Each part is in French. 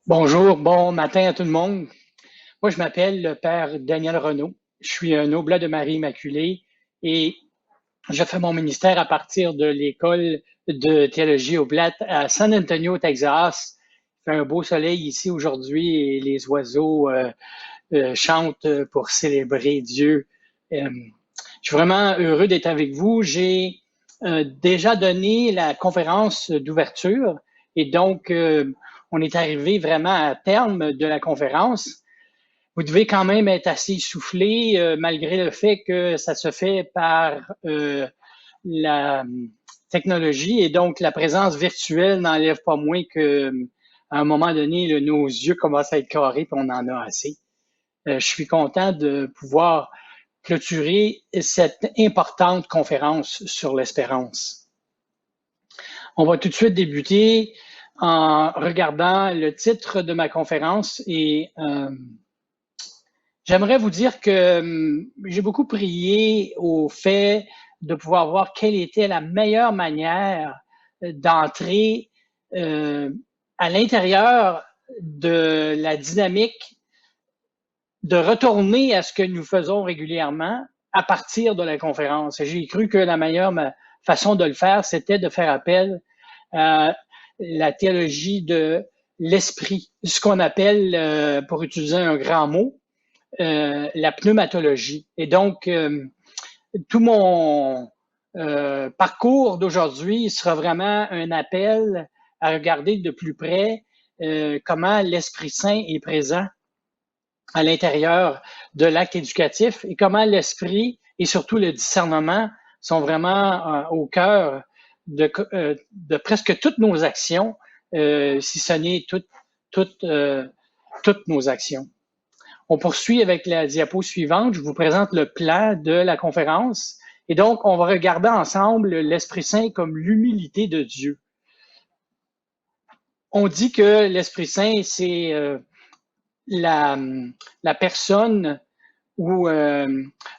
Bonjour, bon matin à tout le monde. Moi, je m'appelle le père Daniel Renaud. Je suis un oblat de Marie Immaculée et je fais mon ministère à partir de l'école de théologie oblate à San Antonio, Texas. Il fait un beau soleil ici aujourd'hui et les oiseaux chantent pour célébrer Dieu. Euh, je suis vraiment heureux d'être avec vous. J'ai déjà donné la conférence d'ouverture et donc on est arrivé vraiment à terme de la conférence. Vous devez quand même être assez essoufflé malgré le fait que ça se fait par la technologie et donc la présence virtuelle n'enlève pas moins que à un moment donné, nos yeux commencent à être carrés et on en a assez. Je suis content de pouvoir clôturer cette importante conférence sur l'espérance. On va tout de suite débuter en regardant le titre de ma conférence et j'aimerais vous dire que j'ai beaucoup prié au fait de pouvoir voir quelle était la meilleure manière d'entrer euh, à l'intérieur de la dynamique, de retourner à ce que nous faisons régulièrement à partir de la conférence. Et j'ai cru que la meilleure façon de le faire, c'était de faire appel à la théologie de l'esprit, ce qu'on appelle, pour utiliser un grand mot, la pneumatologie. Et donc, tout mon parcours d'aujourd'hui sera vraiment un appel à regarder de plus près comment l'Esprit Saint est présent à l'intérieur de l'acte éducatif et comment l'esprit et surtout le discernement sont vraiment au cœur de presque toutes nos actions, si ce n'est toutes, toutes nos actions. On poursuit avec la diapo suivante. Je vous présente le plan de la conférence. Et donc, on va regarder ensemble l'Esprit Saint comme l'humilité de Dieu. On dit que l'Esprit Saint, c'est la, la personne ou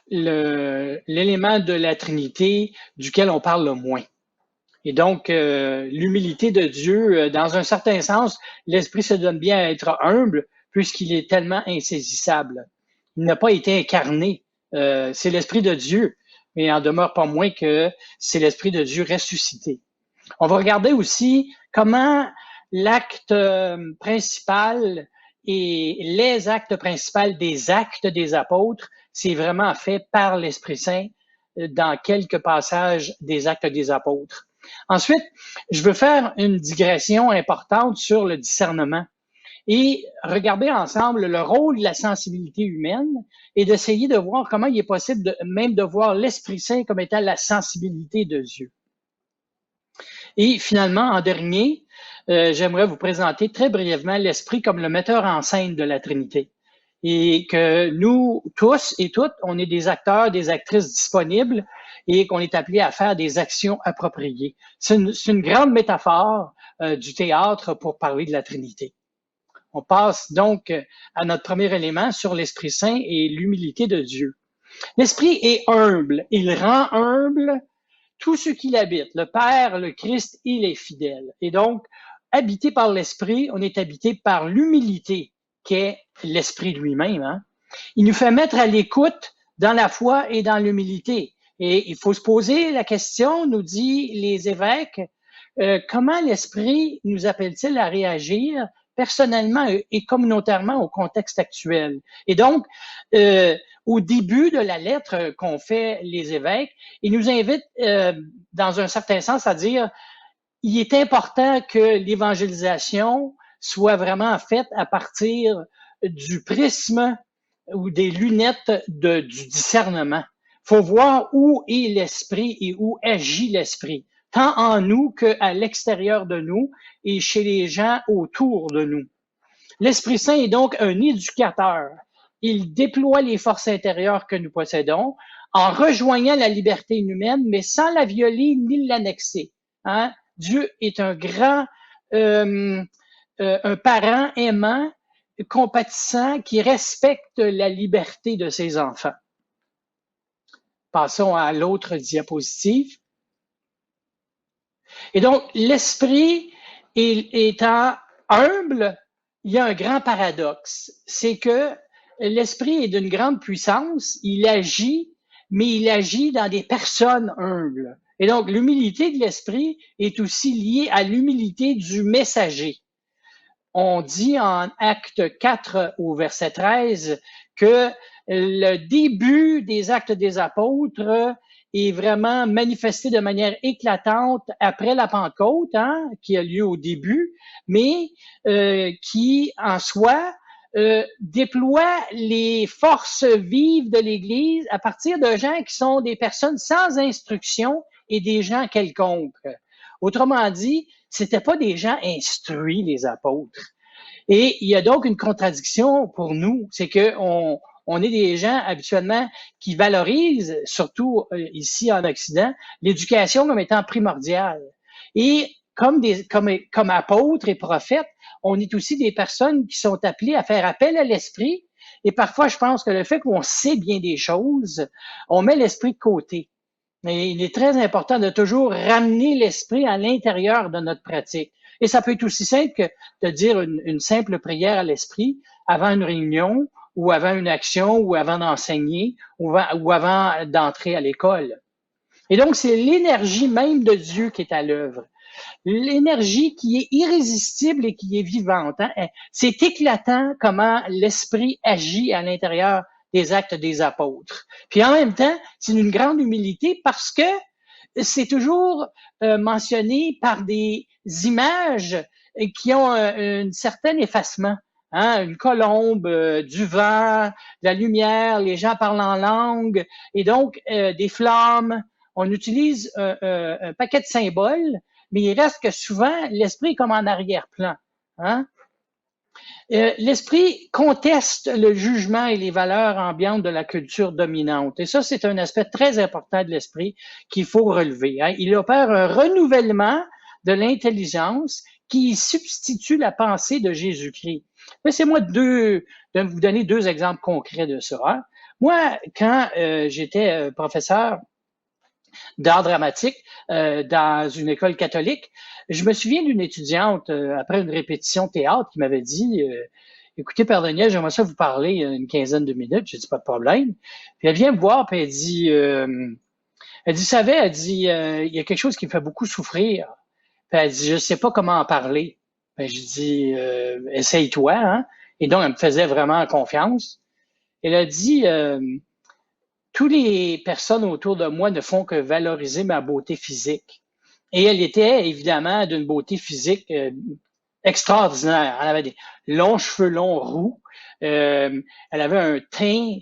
l'élément de la Trinité duquel on parle le moins. Et donc, l'humilité de Dieu, dans un certain sens, l'Esprit se donne bien à être humble puisqu'il est tellement insaisissable. Il n'a pas été incarné. C'est l'Esprit de Dieu, mais il en demeure pas moins que c'est l'Esprit de Dieu ressuscité. On va regarder aussi comment l'acte principal et les actes principaux des actes des apôtres, c'est vraiment fait par l'Esprit Saint dans quelques passages des actes des apôtres. Ensuite, je veux faire une digression importante sur le discernement et regarder ensemble le rôle de la sensibilité humaine et d'essayer de voir comment il est possible même de voir l'Esprit Saint comme étant la sensibilité de Dieu. Et finalement, en dernier, j'aimerais vous présenter très brièvement l'Esprit comme le metteur en scène de la Trinité. Et que nous, tous et toutes, on est des acteurs, des actrices disponibles et qu'on est appelé à faire des actions appropriées. C'est une grande métaphore du théâtre pour parler de la Trinité. On passe donc à notre premier élément sur l'Esprit Saint et l'humilité de Dieu. L'Esprit est humble. Il rend humble tout ce qui l'habite, le Père, le Christ et les fidèles. Et donc, habité par l'Esprit, on est habité par l'humilité qu'est l'Esprit lui-même. Hein? Il nous fait mettre à l'écoute dans la foi et dans l'humilité. Et il faut se poser la question, nous dit les évêques, comment l'Esprit nous appelle-t-il à réagir personnellement et communautairement au contexte actuel? Et donc, au début de la lettre qu'ont fait les évêques, ils nous invitent, dans un certain sens, à dire il est important que l'évangélisation soit vraiment faite à partir du prisme ou des lunettes du discernement. Il faut voir où est l'esprit et où agit l'esprit, tant en nous qu'à l'extérieur de nous et chez les gens autour de nous. L'Esprit Saint est donc un éducateur. Il déploie les forces intérieures que nous possédons en rejoignant la liberté humaine, mais sans la violer ni l'annexer. Hein? Dieu est un grand, un parent aimant, compatissant, qui respecte la liberté de ses enfants. Passons à l'autre diapositive. Et donc, l'esprit étant humble, il y a un grand paradoxe. C'est que l'esprit est d'une grande puissance, il agit, mais il agit dans des personnes humbles. Et donc, l'humilité de l'esprit est aussi liée à l'humilité du messager. On dit en Acte 4 au verset 13 que le début des Actes des Apôtres est vraiment manifesté de manière éclatante après la Pentecôte, hein, qui a lieu au début, mais qui en soi déploie les forces vives de l'Église à partir de gens qui sont des personnes sans instruction et des gens quelconques. Autrement dit, c'était pas des gens instruits, les apôtres. Et il y a donc une contradiction pour nous, c'est que on est des gens habituellement qui valorisent, surtout ici en Occident, l'éducation comme étant primordiale. Et comme apôtres et prophètes, on est aussi des personnes qui sont appelées à faire appel à l'esprit. Et parfois, je pense que le fait qu'on sait bien des choses, on met l'esprit de côté. Mais il est très important de toujours ramener l'esprit à l'intérieur de notre pratique. Et ça peut être aussi simple que de dire une simple prière à l'esprit avant une réunion ou avant une action ou avant d'enseigner ou avant d'entrer à l'école. Et donc, c'est l'énergie même de Dieu qui est à l'œuvre. L'énergie qui est irrésistible et qui est vivante. Hein? C'est éclatant comment l'esprit agit à l'intérieur des actes des apôtres. Puis en même temps, c'est une grande humilité parce que c'est toujours mentionné par des images qui ont un certain effacement. Hein, une colombe, du vent, de la lumière, les gens parlent en langue, et donc des flammes. On utilise un paquet de symboles, mais il reste que souvent, l'esprit est comme en arrière-plan. Hein? L'esprit conteste le jugement et les valeurs ambiantes de la culture dominante. Et ça, c'est un aspect très important de l'esprit qu'il faut relever. Hein. Il opère un renouvellement de l'intelligence qui substitue la pensée de Jésus-Christ. Laissez-moi de vous donner deux exemples concrets de ça. Hein. Moi, quand j'étais professeur d'art dramatique dans une école catholique, je me souviens d'une étudiante, après une répétition théâtre, qui m'avait dit écoutez, Père Daniel, j'aimerais ça vous parler une quinzaine de minutes. J'ai dit pas de problème. Puis elle vient me voir, puis elle dit, savez, elle dit, il y a quelque chose qui me fait beaucoup souffrir. Puis elle dit, je sais pas comment en parler. Ben, je dis, essaye-toi, hein. Et donc, elle me faisait vraiment confiance. Elle a dit, toutes les personnes autour de moi ne font que valoriser ma beauté physique. Et elle était évidemment d'une beauté physique extraordinaire. Elle avait des longs cheveux longs roux. Elle avait un teint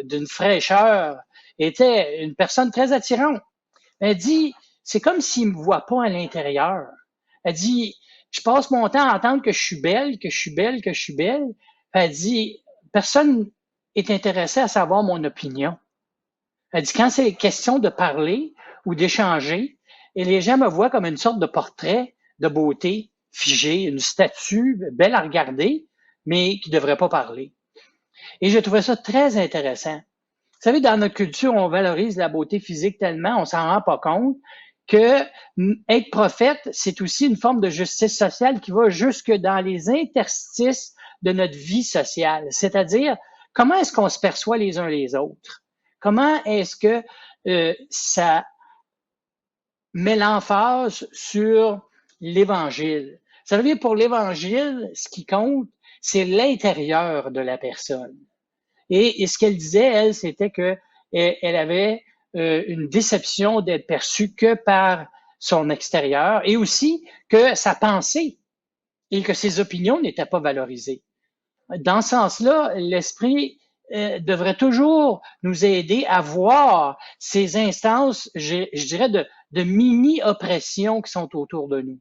d'une fraîcheur. Elle était une personne très attirante. Elle dit, c'est comme s'il me voit pas à l'intérieur. Elle dit, je passe mon temps à entendre que je suis belle, que je suis belle, que je suis belle. Elle dit, personne est intéressé à savoir mon opinion. Elle dit, quand c'est question de parler ou d'échanger, et les gens me voient comme une sorte de portrait de beauté figé, une statue belle à regarder, mais qui ne devrait pas parler. Et je trouvais ça très intéressant. Vous savez, dans notre culture, on valorise la beauté physique tellement, on s'en rend pas compte, que être prophète, c'est aussi une forme de justice sociale qui va jusque dans les interstices de notre vie sociale. C'est-à-dire, comment est-ce qu'on se perçoit les uns les autres? Comment est-ce que ça met l'emphase sur l'Évangile? Ça veut dire pour l'Évangile, ce qui compte, c'est l'intérieur de la personne. Et ce qu'elle disait, elle, c'était que elle avait une déception d'être perçue que par son extérieur et aussi que sa pensée et que ses opinions n'étaient pas valorisées. Dans ce sens-là, l'esprit devrait toujours nous aider à voir ces instances, je dirais, de mini-oppression qui sont autour de nous.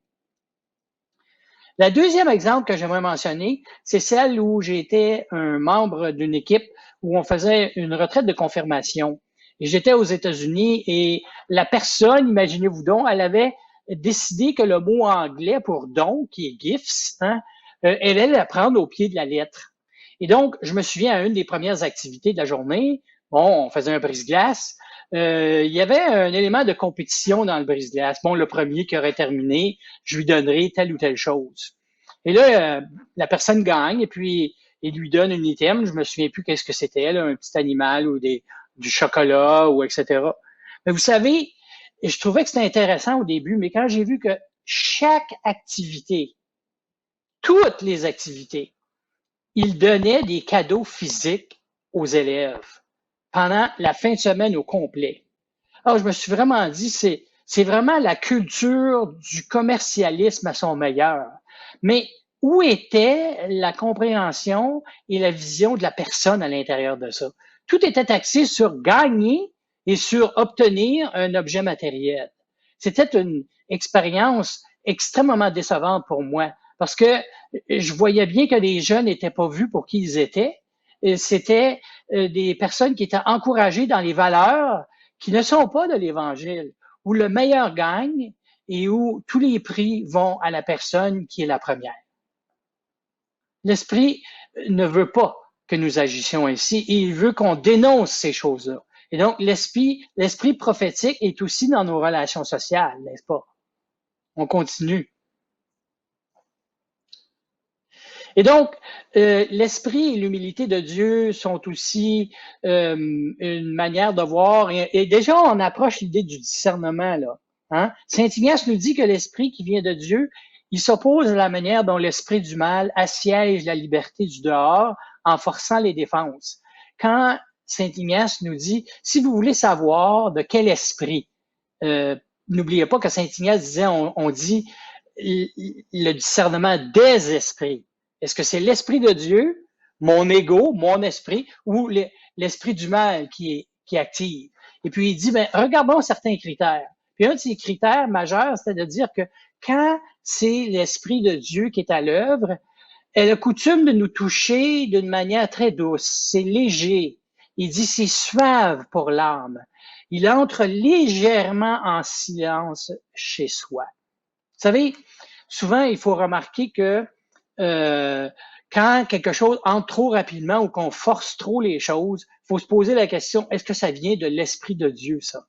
Le deuxième exemple que j'aimerais mentionner, c'est celle où j'étais un membre d'une équipe où on faisait une retraite de confirmation. Et j'étais aux États-Unis et la personne, imaginez-vous donc, elle avait décidé que le mot anglais pour don, qui est gifts, hein, elle allait la prendre au pied de la lettre. Et donc, je me souviens à une des premières activités de la journée, bon, on faisait un brise-glace. Il y avait un élément de compétition dans le brise-glace. Bon, le premier qui aurait terminé, je lui donnerai telle ou telle chose. Et là, la personne gagne et puis il lui donne un item. Je me souviens plus qu'est-ce que c'était, là, un petit animal ou du chocolat ou etc. Mais vous savez, je trouvais que c'était intéressant au début, mais quand j'ai vu que chaque activité, toutes les activités, il donnait des cadeaux physiques aux élèves pendant la fin de semaine au complet. Alors, je me suis vraiment dit, c'est vraiment la culture du commercialisme à son meilleur. Mais où était la compréhension et la vision de la personne à l'intérieur de ça? Tout était axé sur gagner et sur obtenir un objet matériel. C'était une expérience extrêmement décevante pour moi parce que je voyais bien que les jeunes n'étaient pas vus pour qui ils étaient. C'était des personnes qui étaient encouragées dans les valeurs qui ne sont pas de l'Évangile, où le meilleur gagne et où tous les prix vont à la personne qui est la première. L'Esprit ne veut pas que nous agissions ainsi, et il veut qu'on dénonce ces choses-là. Et donc, l'esprit prophétique est aussi dans nos relations sociales, n'est-ce pas? On continue. Et donc, l'esprit et l'humilité de Dieu sont aussi une manière de voir. Et déjà, on approche l'idée du discernement, là. Hein? Saint Ignace nous dit que l'esprit qui vient de Dieu, il s'oppose à la manière dont l'esprit du mal assiège la liberté du dehors en forçant les défenses. Quand Saint Ignace nous dit, si vous voulez savoir de quel esprit, n'oubliez pas que Saint Ignace disait, on dit le discernement des esprits. Est-ce que c'est l'esprit de Dieu, mon ego, mon esprit, ou l'esprit du mal qui active? Et puis il dit, ben, regardons certains critères. Puis un de ces critères majeurs, c'est de dire que quand c'est l'esprit de Dieu qui est à l'œuvre, elle a coutume de nous toucher d'une manière très douce. C'est léger. Il dit, c'est suave pour l'âme. Il entre légèrement en silence chez soi. Vous savez, souvent, il faut remarquer que quand quelque chose entre trop rapidement ou qu'on force trop les choses, il faut se poser la question, est-ce que ça vient de l'Esprit de Dieu, ça?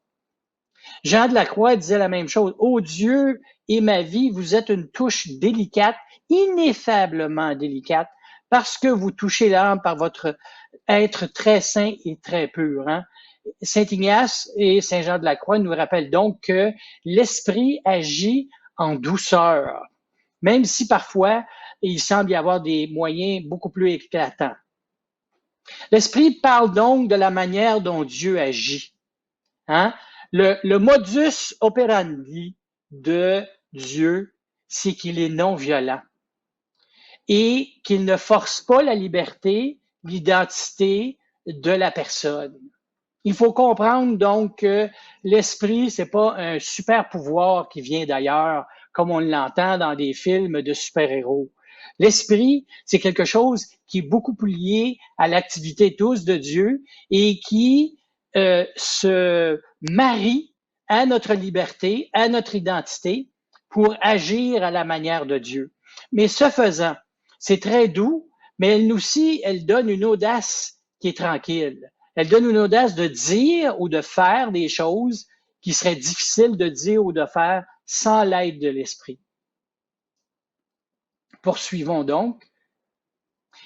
Jean de la Croix disait la même chose. Ô Dieu et ma vie, vous êtes une touche délicate, ineffablement délicate, parce que vous touchez l'âme par votre être très saint et très pur. Hein? Saint Ignace et Saint Jean de la Croix nous rappellent donc que l'Esprit agit en douceur, même si parfois il semble y avoir des moyens beaucoup plus éclatants. L'Esprit parle donc de la manière dont Dieu agit. Hein? Le modus operandi de Dieu, c'est qu'il est non violent et qu'il ne force pas la liberté, l'identité de la personne. Il faut comprendre donc que l'esprit, c'est pas un super pouvoir qui vient d'ailleurs, comme on l'entend dans des films de super-héros. L'esprit, c'est quelque chose qui est beaucoup plus lié à l'activité douce de Dieu et qui se marie à notre liberté, à notre identité, pour agir à la manière de Dieu. Mais ce faisant, c'est très doux, mais elle aussi, elle donne une audace qui est tranquille. Elle donne une audace de dire ou de faire des choses qui seraient difficiles de dire ou de faire sans l'aide de l'esprit. Poursuivons donc.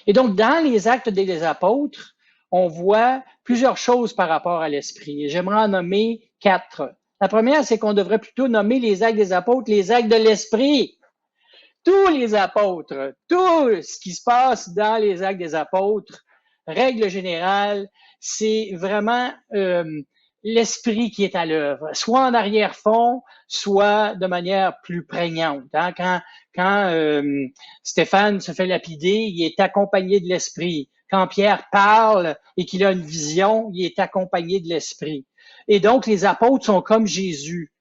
Et donc, dans les Actes des Apôtres, on voit plusieurs choses par rapport à l'esprit. Et j'aimerais en nommer 4. La première, c'est qu'on devrait plutôt nommer les Actes des Apôtres les Actes de l'esprit. Tous les apôtres, tout ce qui se passe dans les Actes des Apôtres, règle générale, c'est vraiment l'esprit qui est à l'œuvre, soit en arrière-fond, soit de manière plus prégnante. Hein? Quand Stéphane se fait lapider, il est accompagné de l'esprit. Quand Pierre parle et qu'il a une vision, il est accompagné de l'esprit. Et donc, les apôtres sont comme Jésus.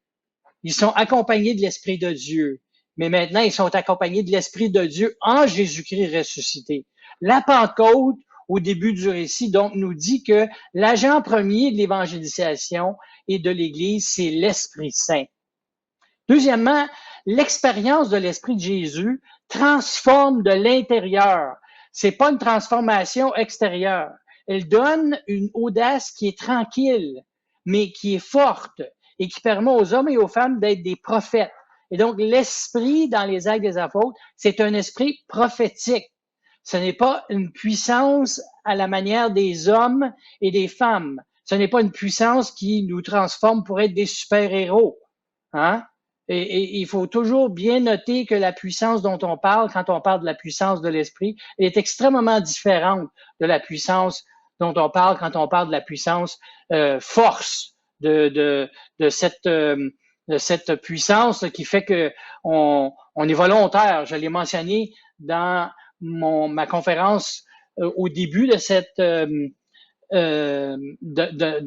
Ils sont accompagnés de l'Esprit de Dieu. Mais maintenant, ils sont accompagnés de l'Esprit de Dieu en Jésus-Christ ressuscité. La Pentecôte, au début du récit, donc, nous dit que l'agent premier de l'évangélisation et de l'Église, c'est l'Esprit Saint. Deuxièmement, l'expérience de l'Esprit de Jésus transforme de l'intérieur. C'est pas une transformation extérieure. Elle donne une audace qui est tranquille, mais qui est forte et qui permet aux hommes et aux femmes d'être des prophètes. Et donc, l'esprit dans les Actes des Apôtres, c'est un esprit prophétique. Ce n'est pas une puissance à la manière des hommes et des femmes. Ce n'est pas une puissance qui nous transforme pour être des super-héros. Hein? Et il faut toujours bien noter que la puissance dont on parle, quand on parle de la puissance de l'esprit, est extrêmement différente de la puissance dont on parle quand on parle de la puissance force de cette puissance qui fait que on est volontaire. Je l'ai mentionné dans ma conférence au début de cette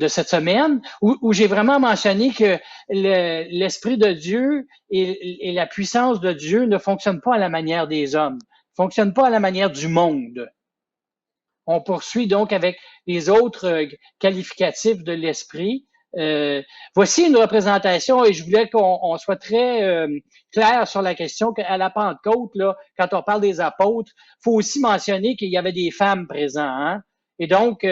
cette semaine, où j'ai vraiment mentionné que l'Esprit de Dieu et la puissance de Dieu ne fonctionnent pas à la manière des hommes, ne fonctionnent pas à la manière du monde. On poursuit donc avec les autres qualificatifs de l'Esprit. Voici une représentation, et je voulais qu'on soit très clair sur la question qu'à la Pentecôte, là, quand on parle des apôtres, il faut aussi mentionner qu'il y avait des femmes présentes. Hein? Et donc,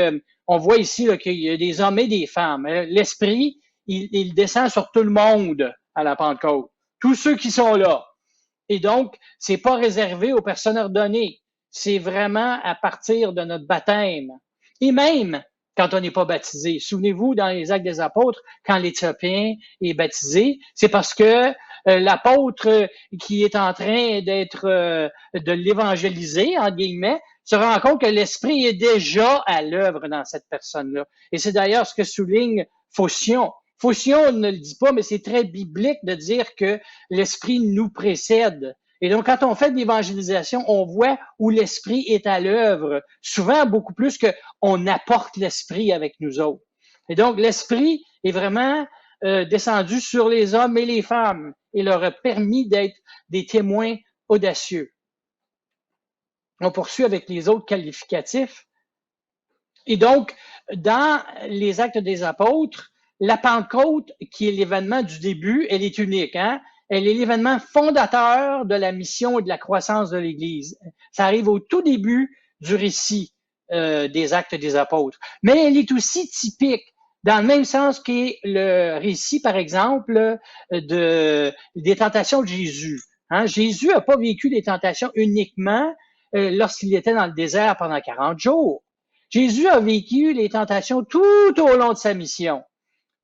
on voit ici qu'il y a des hommes et des femmes. L'Esprit, il descend sur tout le monde à la Pentecôte. Tous ceux qui sont là. Et donc, c'est pas réservé aux personnes ordonnées. C'est vraiment à partir de notre baptême. Et même quand on n'est pas baptisé. Souvenez-vous, dans les Actes des Apôtres, quand l'Éthiopien est baptisé, c'est parce que l'apôtre qui est en train de l'évangéliser, en guillemets, se rend compte que l'Esprit est déjà à l'œuvre dans cette personne-là. Et c'est d'ailleurs ce que souligne Phocion. Phocion ne le dit pas, mais c'est très biblique de dire que l'Esprit nous précède. Et donc, quand on fait de l'évangélisation, on voit où l'Esprit est à l'œuvre, souvent beaucoup plus qu'on apporte l'Esprit avec nous autres. Et donc, l'Esprit est vraiment descendu sur les hommes et les femmes et leur a permis d'être des témoins audacieux. On poursuit avec les autres qualificatifs. Et donc, dans les Actes des Apôtres, la Pentecôte, qui est l'événement du début, elle est unique. Hein? Elle est l'événement fondateur de la mission et de la croissance de l'Église. Ça arrive au tout début du récit des Actes des Apôtres. Mais elle est aussi typique, dans le même sens qu'est le récit, par exemple, des tentations de Jésus. Hein? Jésus n'a pas vécu les tentations uniquement lorsqu'il était dans le désert pendant 40 jours. Jésus a vécu les tentations tout au long de sa mission.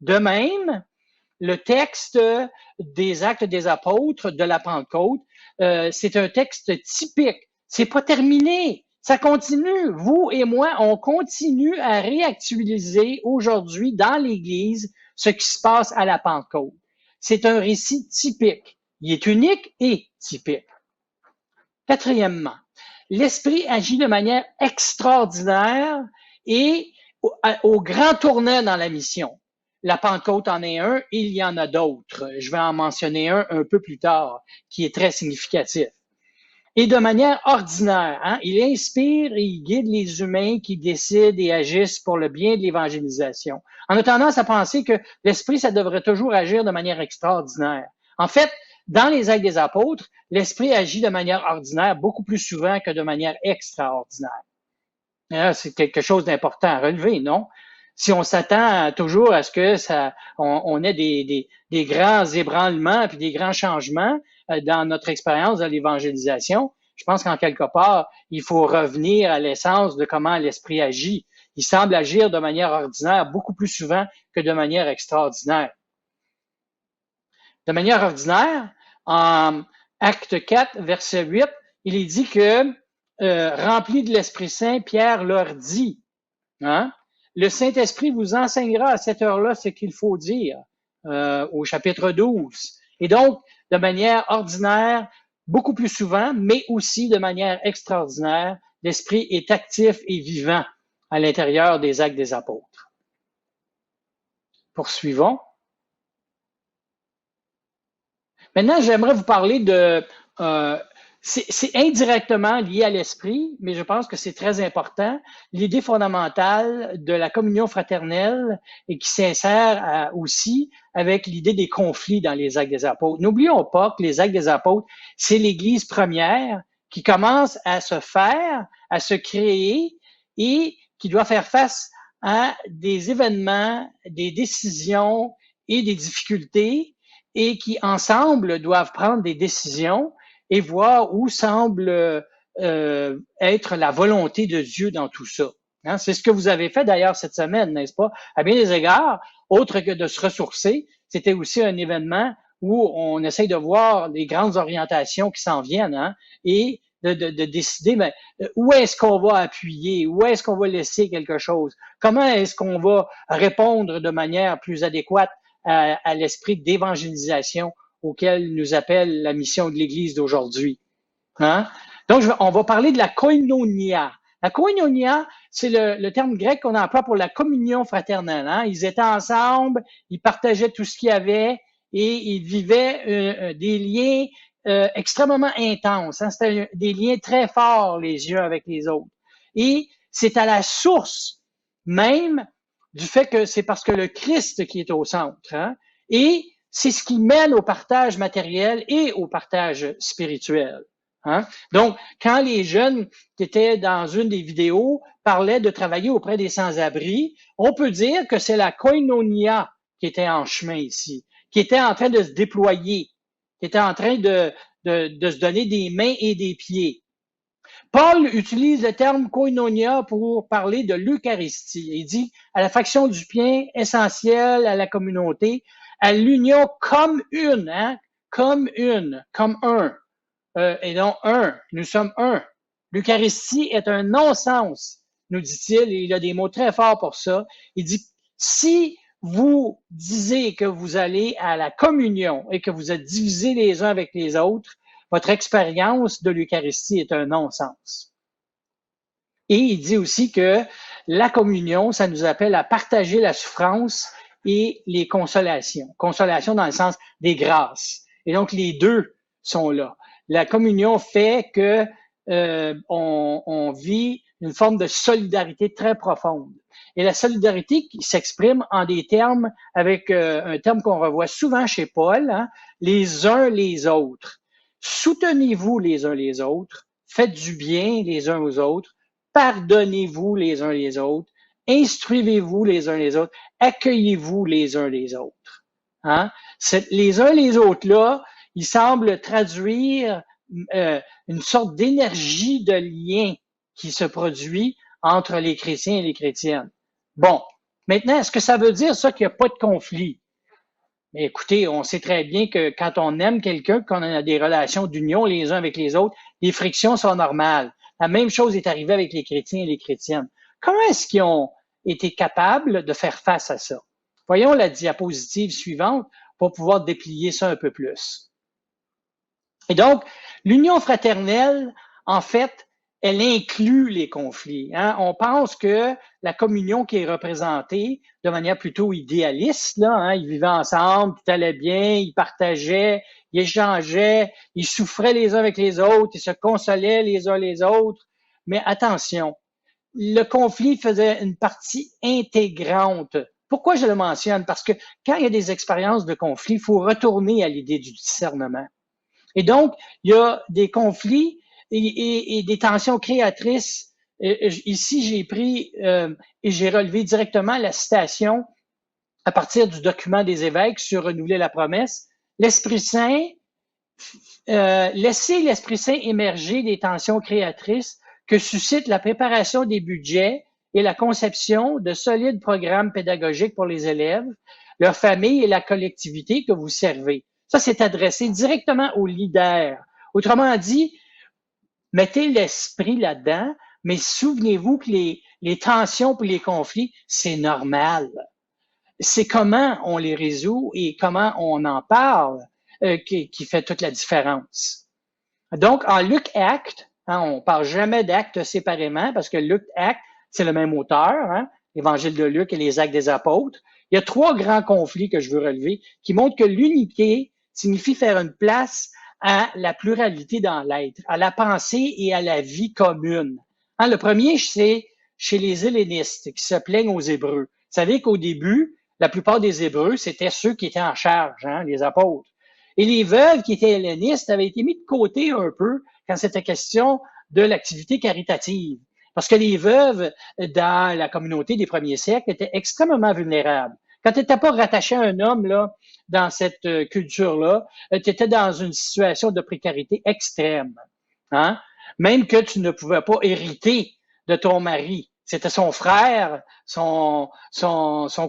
De même, le texte des Actes des Apôtres de la Pentecôte, c'est un texte typique. C'est pas terminé. Ça continue. Vous et moi, on continue à réactualiser aujourd'hui dans l'Église ce qui se passe à la Pentecôte. C'est un récit typique. Il est unique et typique. Quatrièmement, l'Esprit agit de manière extraordinaire et au grand tournant dans la mission. La Pentecôte en est un, et il y en a d'autres. Je vais en mentionner un peu plus tard, qui est très significatif. Et de manière ordinaire, hein, il inspire et il guide les humains qui décident et agissent pour le bien de l'évangélisation. On a tendance à penser que l'Esprit, ça devrait toujours agir de manière extraordinaire. En fait, dans les Actes des Apôtres, l'Esprit agit de manière ordinaire beaucoup plus souvent que de manière extraordinaire. C'est quelque chose d'important à relever, non? Si on s'attend toujours à ce que on ait des grands ébranlements puis des grands changements dans notre expérience de l'évangélisation, je pense qu'en quelque part, il faut revenir à l'essence de comment l'Esprit agit. Il semble agir de manière ordinaire beaucoup plus souvent que de manière extraordinaire. De manière ordinaire, en Acte 4, verset 8, il est dit que, rempli de l'Esprit Saint, Pierre leur dit, hein, le Saint-Esprit vous enseignera à cette heure-là ce qu'il faut dire, au chapitre 12. Et donc, de manière ordinaire, beaucoup plus souvent, mais aussi de manière extraordinaire, l'Esprit est actif et vivant à l'intérieur des Actes des Apôtres. Poursuivons. Maintenant, j'aimerais vous parler de... c'est indirectement lié à l'esprit, mais je pense que c'est très important. L'idée fondamentale de la communion fraternelle et qui s'insère aussi avec l'idée des conflits dans les Actes des Apôtres. N'oublions pas que les Actes des Apôtres, c'est l'Église première qui commence à se faire, à se créer et qui doit faire face à des événements, des décisions et des difficultés et qui, ensemble, doivent prendre des décisions et voir où semble être la volonté de Dieu dans tout ça. Hein? C'est ce que vous avez fait d'ailleurs cette semaine, n'est-ce pas? À bien des égards, autre que de se ressourcer, c'était aussi un événement où on essaye de voir les grandes orientations qui s'en viennent, hein, et de décider mais, où est-ce qu'on va appuyer, où est-ce qu'on va laisser quelque chose, comment est-ce qu'on va répondre de manière plus adéquate à l'esprit d'évangélisation auquel nous appelle la mission de l'Église d'aujourd'hui. Hein? Donc, on va parler de la koinonia. La koinonia, c'est le terme grec qu'on emploie pour la communion fraternelle. Hein? Ils étaient ensemble, ils partageaient tout ce qu'il y avait et ils vivaient des liens extrêmement intenses. Hein? C'était des liens très forts les uns avec les autres. Et c'est à la source même du fait que c'est parce que le Christ qui est au centre. Hein? Et c'est ce qui mène au partage matériel et au partage spirituel. Hein? Donc, quand les jeunes qui étaient dans une des vidéos parlaient de travailler auprès des sans-abri, on peut dire que c'est la koinonia qui était en chemin ici, qui était en train de se déployer, qui était en train de se donner des mains et des pieds. Paul utilise le terme koinonia pour parler de l'Eucharistie. Il dit à la fraction du pain essentielle à la communauté, à l'union comme une, hein, comme un. Et donc un, nous sommes un. L'Eucharistie est un non-sens, nous dit-il, et il a des mots très forts pour ça. Il dit, si vous disiez que vous allez à la communion et que vous êtes divisés les uns avec les autres, votre expérience de l'Eucharistie est un non-sens. Et il dit aussi que la communion, ça nous appelle à partager la souffrance et les consolations. Consolation dans le sens des grâces. Et donc, les deux sont là. La communion fait que on vit une forme de solidarité très profonde. Et la solidarité qui s'exprime en des termes avec un terme qu'on revoit souvent chez Paul, hein, les uns les autres. Soutenez-vous les uns les autres, faites du bien les uns aux autres, pardonnez-vous les uns les autres, instruisez-vous les uns les autres, accueillez-vous les uns les autres. Hein? Les uns les autres là, ils semblent traduire une sorte d'énergie de lien qui se produit entre les chrétiens et les chrétiennes. Bon, maintenant, est-ce que ça veut dire ça qu'il n'y a pas de conflit? Mais écoutez, on sait très bien que quand on aime quelqu'un, qu'on a des relations d'union les uns avec les autres, les frictions sont normales. La même chose est arrivée avec les chrétiens et les chrétiennes. Comment est-ce qu'ils ont été capables de faire face à ça? Voyons la diapositive suivante pour pouvoir déplier ça un peu plus. Et donc, l'union fraternelle, en fait, elle inclut les conflits. Hein? On pense que la communion qui est représentée de manière plutôt idéaliste, là, hein, ils vivaient ensemble, tout allait bien, ils partageaient, ils échangeaient, ils souffraient les uns avec les autres, ils se consolaient les uns les autres. Mais attention, le conflit faisait une partie intégrante. Pourquoi je le mentionne? Parce que quand il y a des expériences de conflit, il faut retourner à l'idée du discernement. Et donc, il y a des conflits et des tensions créatrices. Ici, j'ai pris et j'ai relevé directement la citation à partir du document des évêques sur renouveler la promesse. L'Esprit Saint, laisser l'Esprit Saint émerger des tensions créatrices que suscite la préparation des budgets et la conception de solides programmes pédagogiques pour les élèves, leurs familles et la collectivité que vous servez. Ça, c'est adressé directement aux leaders. Autrement dit, mettez l'esprit là-dedans, mais souvenez-vous que les tensions et les conflits, c'est normal. C'est comment on les résout et comment on en parle qui fait toute la différence. Donc, en Luc Acte, hein, on parle jamais d'actes séparément parce que Luc Acte, c'est le même auteur, hein, l'Évangile de Luc et les Actes des Apôtres. Il y a trois grands conflits que je veux relever qui montrent que l'unité signifie faire une place à la pluralité dans l'être, à la pensée et à la vie commune. Hein, le premier, c'est chez les hellénistes qui se plaignent aux Hébreux. Vous savez qu'au début, la plupart des Hébreux, c'était ceux qui étaient en charge, hein, les apôtres. Et les veuves qui étaient hellénistes avaient été mis de côté un peu quand c'était question de l'activité caritative. Parce que les veuves, dans la communauté des premiers siècles, étaient extrêmement vulnérables. Quand tu n'étais pas rattaché à un homme, là, dans cette culture-là, tu étais dans une situation de précarité extrême. Hein? Même que tu ne pouvais pas hériter de ton mari. C'était son frère, son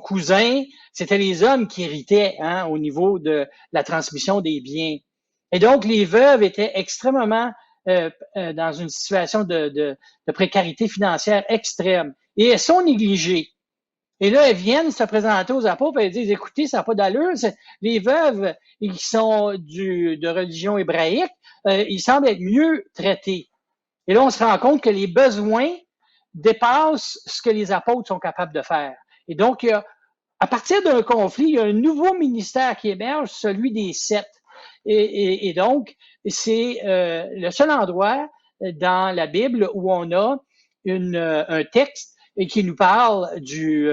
cousin, c'était les hommes qui héritaient hein, au niveau de la transmission des biens. Et donc, les veuves étaient extrêmement dans une situation de précarité financière extrême. Et elles sont négligées. Et là, elles viennent se présenter aux apôtres et elles disent, écoutez, ça n'a pas d'allure. Les veuves qui sont de religion hébraïque, ils semblent être mieux traités. Et là, on se rend compte que les besoins dépassent ce que les apôtres sont capables de faire. Et donc, à partir d'un conflit, il y a un nouveau ministère qui émerge, celui des sept. Et donc, c'est le seul endroit dans la Bible où on a un texte qui nous parle du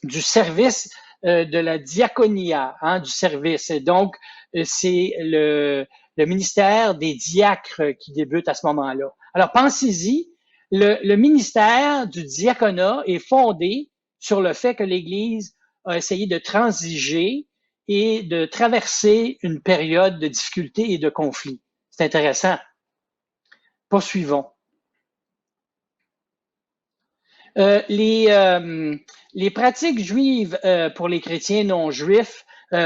service de la diaconia, hein, du service. Et donc, c'est le ministère des diacres qui débute à ce moment-là. Alors, pensez-y, le ministère du diaconat est fondé sur le fait que l'Église a essayé de transiger et de traverser une période de difficulté et de conflit. C'est intéressant. Poursuivons. Les pratiques juives pour les chrétiens non juifs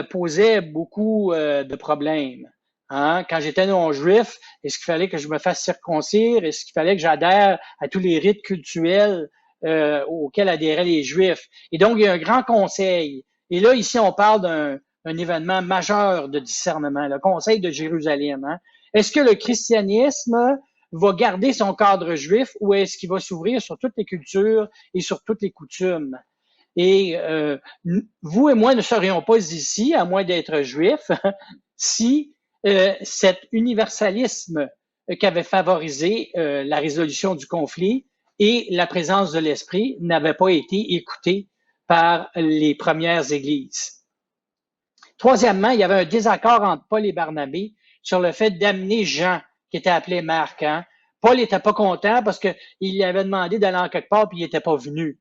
posaient beaucoup de problèmes. Hein? Quand j'étais non juif, est-ce qu'il fallait que je me fasse circoncire? Est-ce qu'il fallait que j'adhère à tous les rites cultuels auxquels adhéraient les juifs? Et donc, il y a un grand conseil. Et là, ici, on parle d'un événement majeur de discernement, le Conseil de Jérusalem. Hein? Est-ce que le christianisme va garder son cadre juif ou est-ce qu'il va s'ouvrir sur toutes les cultures et sur toutes les coutumes? Et vous et moi ne serions pas ici, à moins d'être juifs, si cet universalisme qu'avait favorisé la résolution du conflit et la présence de l'esprit n'avait pas été écouté par les premières églises. Troisièmement, il y avait un désaccord entre Paul et Barnabé sur le fait d'amener Jean, qui était appelé Marc. Hein. Paul n'était pas content parce qu'il lui avait demandé d'aller en quelque part puis il n'était pas venu.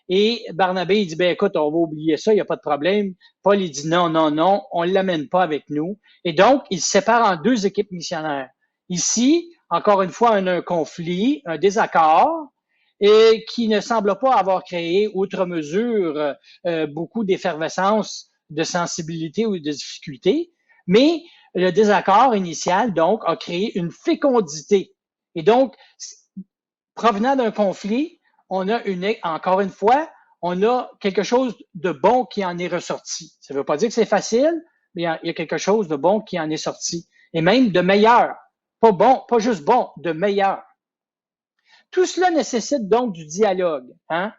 Et Barnabé, il dit, ben écoute, on va oublier ça, il n'y a pas de problème. Paul, il dit non, non, non, on ne l'amène pas avec nous. Et donc, il se sépare en deux équipes missionnaires. Ici, encore une fois, un conflit, un désaccord, et qui ne semble pas avoir créé, outre mesure, beaucoup d'effervescence, de sensibilité ou de difficulté, mais le désaccord initial, donc, a créé une fécondité. Et donc, provenant d'un conflit, on a encore une fois, on a quelque chose de bon qui en est ressorti. Ça ne veut pas dire que c'est facile, mais il y a quelque chose de bon qui en est sorti. Et même de meilleur. Pas bon, pas juste bon, de meilleur. Tout cela nécessite donc du dialogue, hein?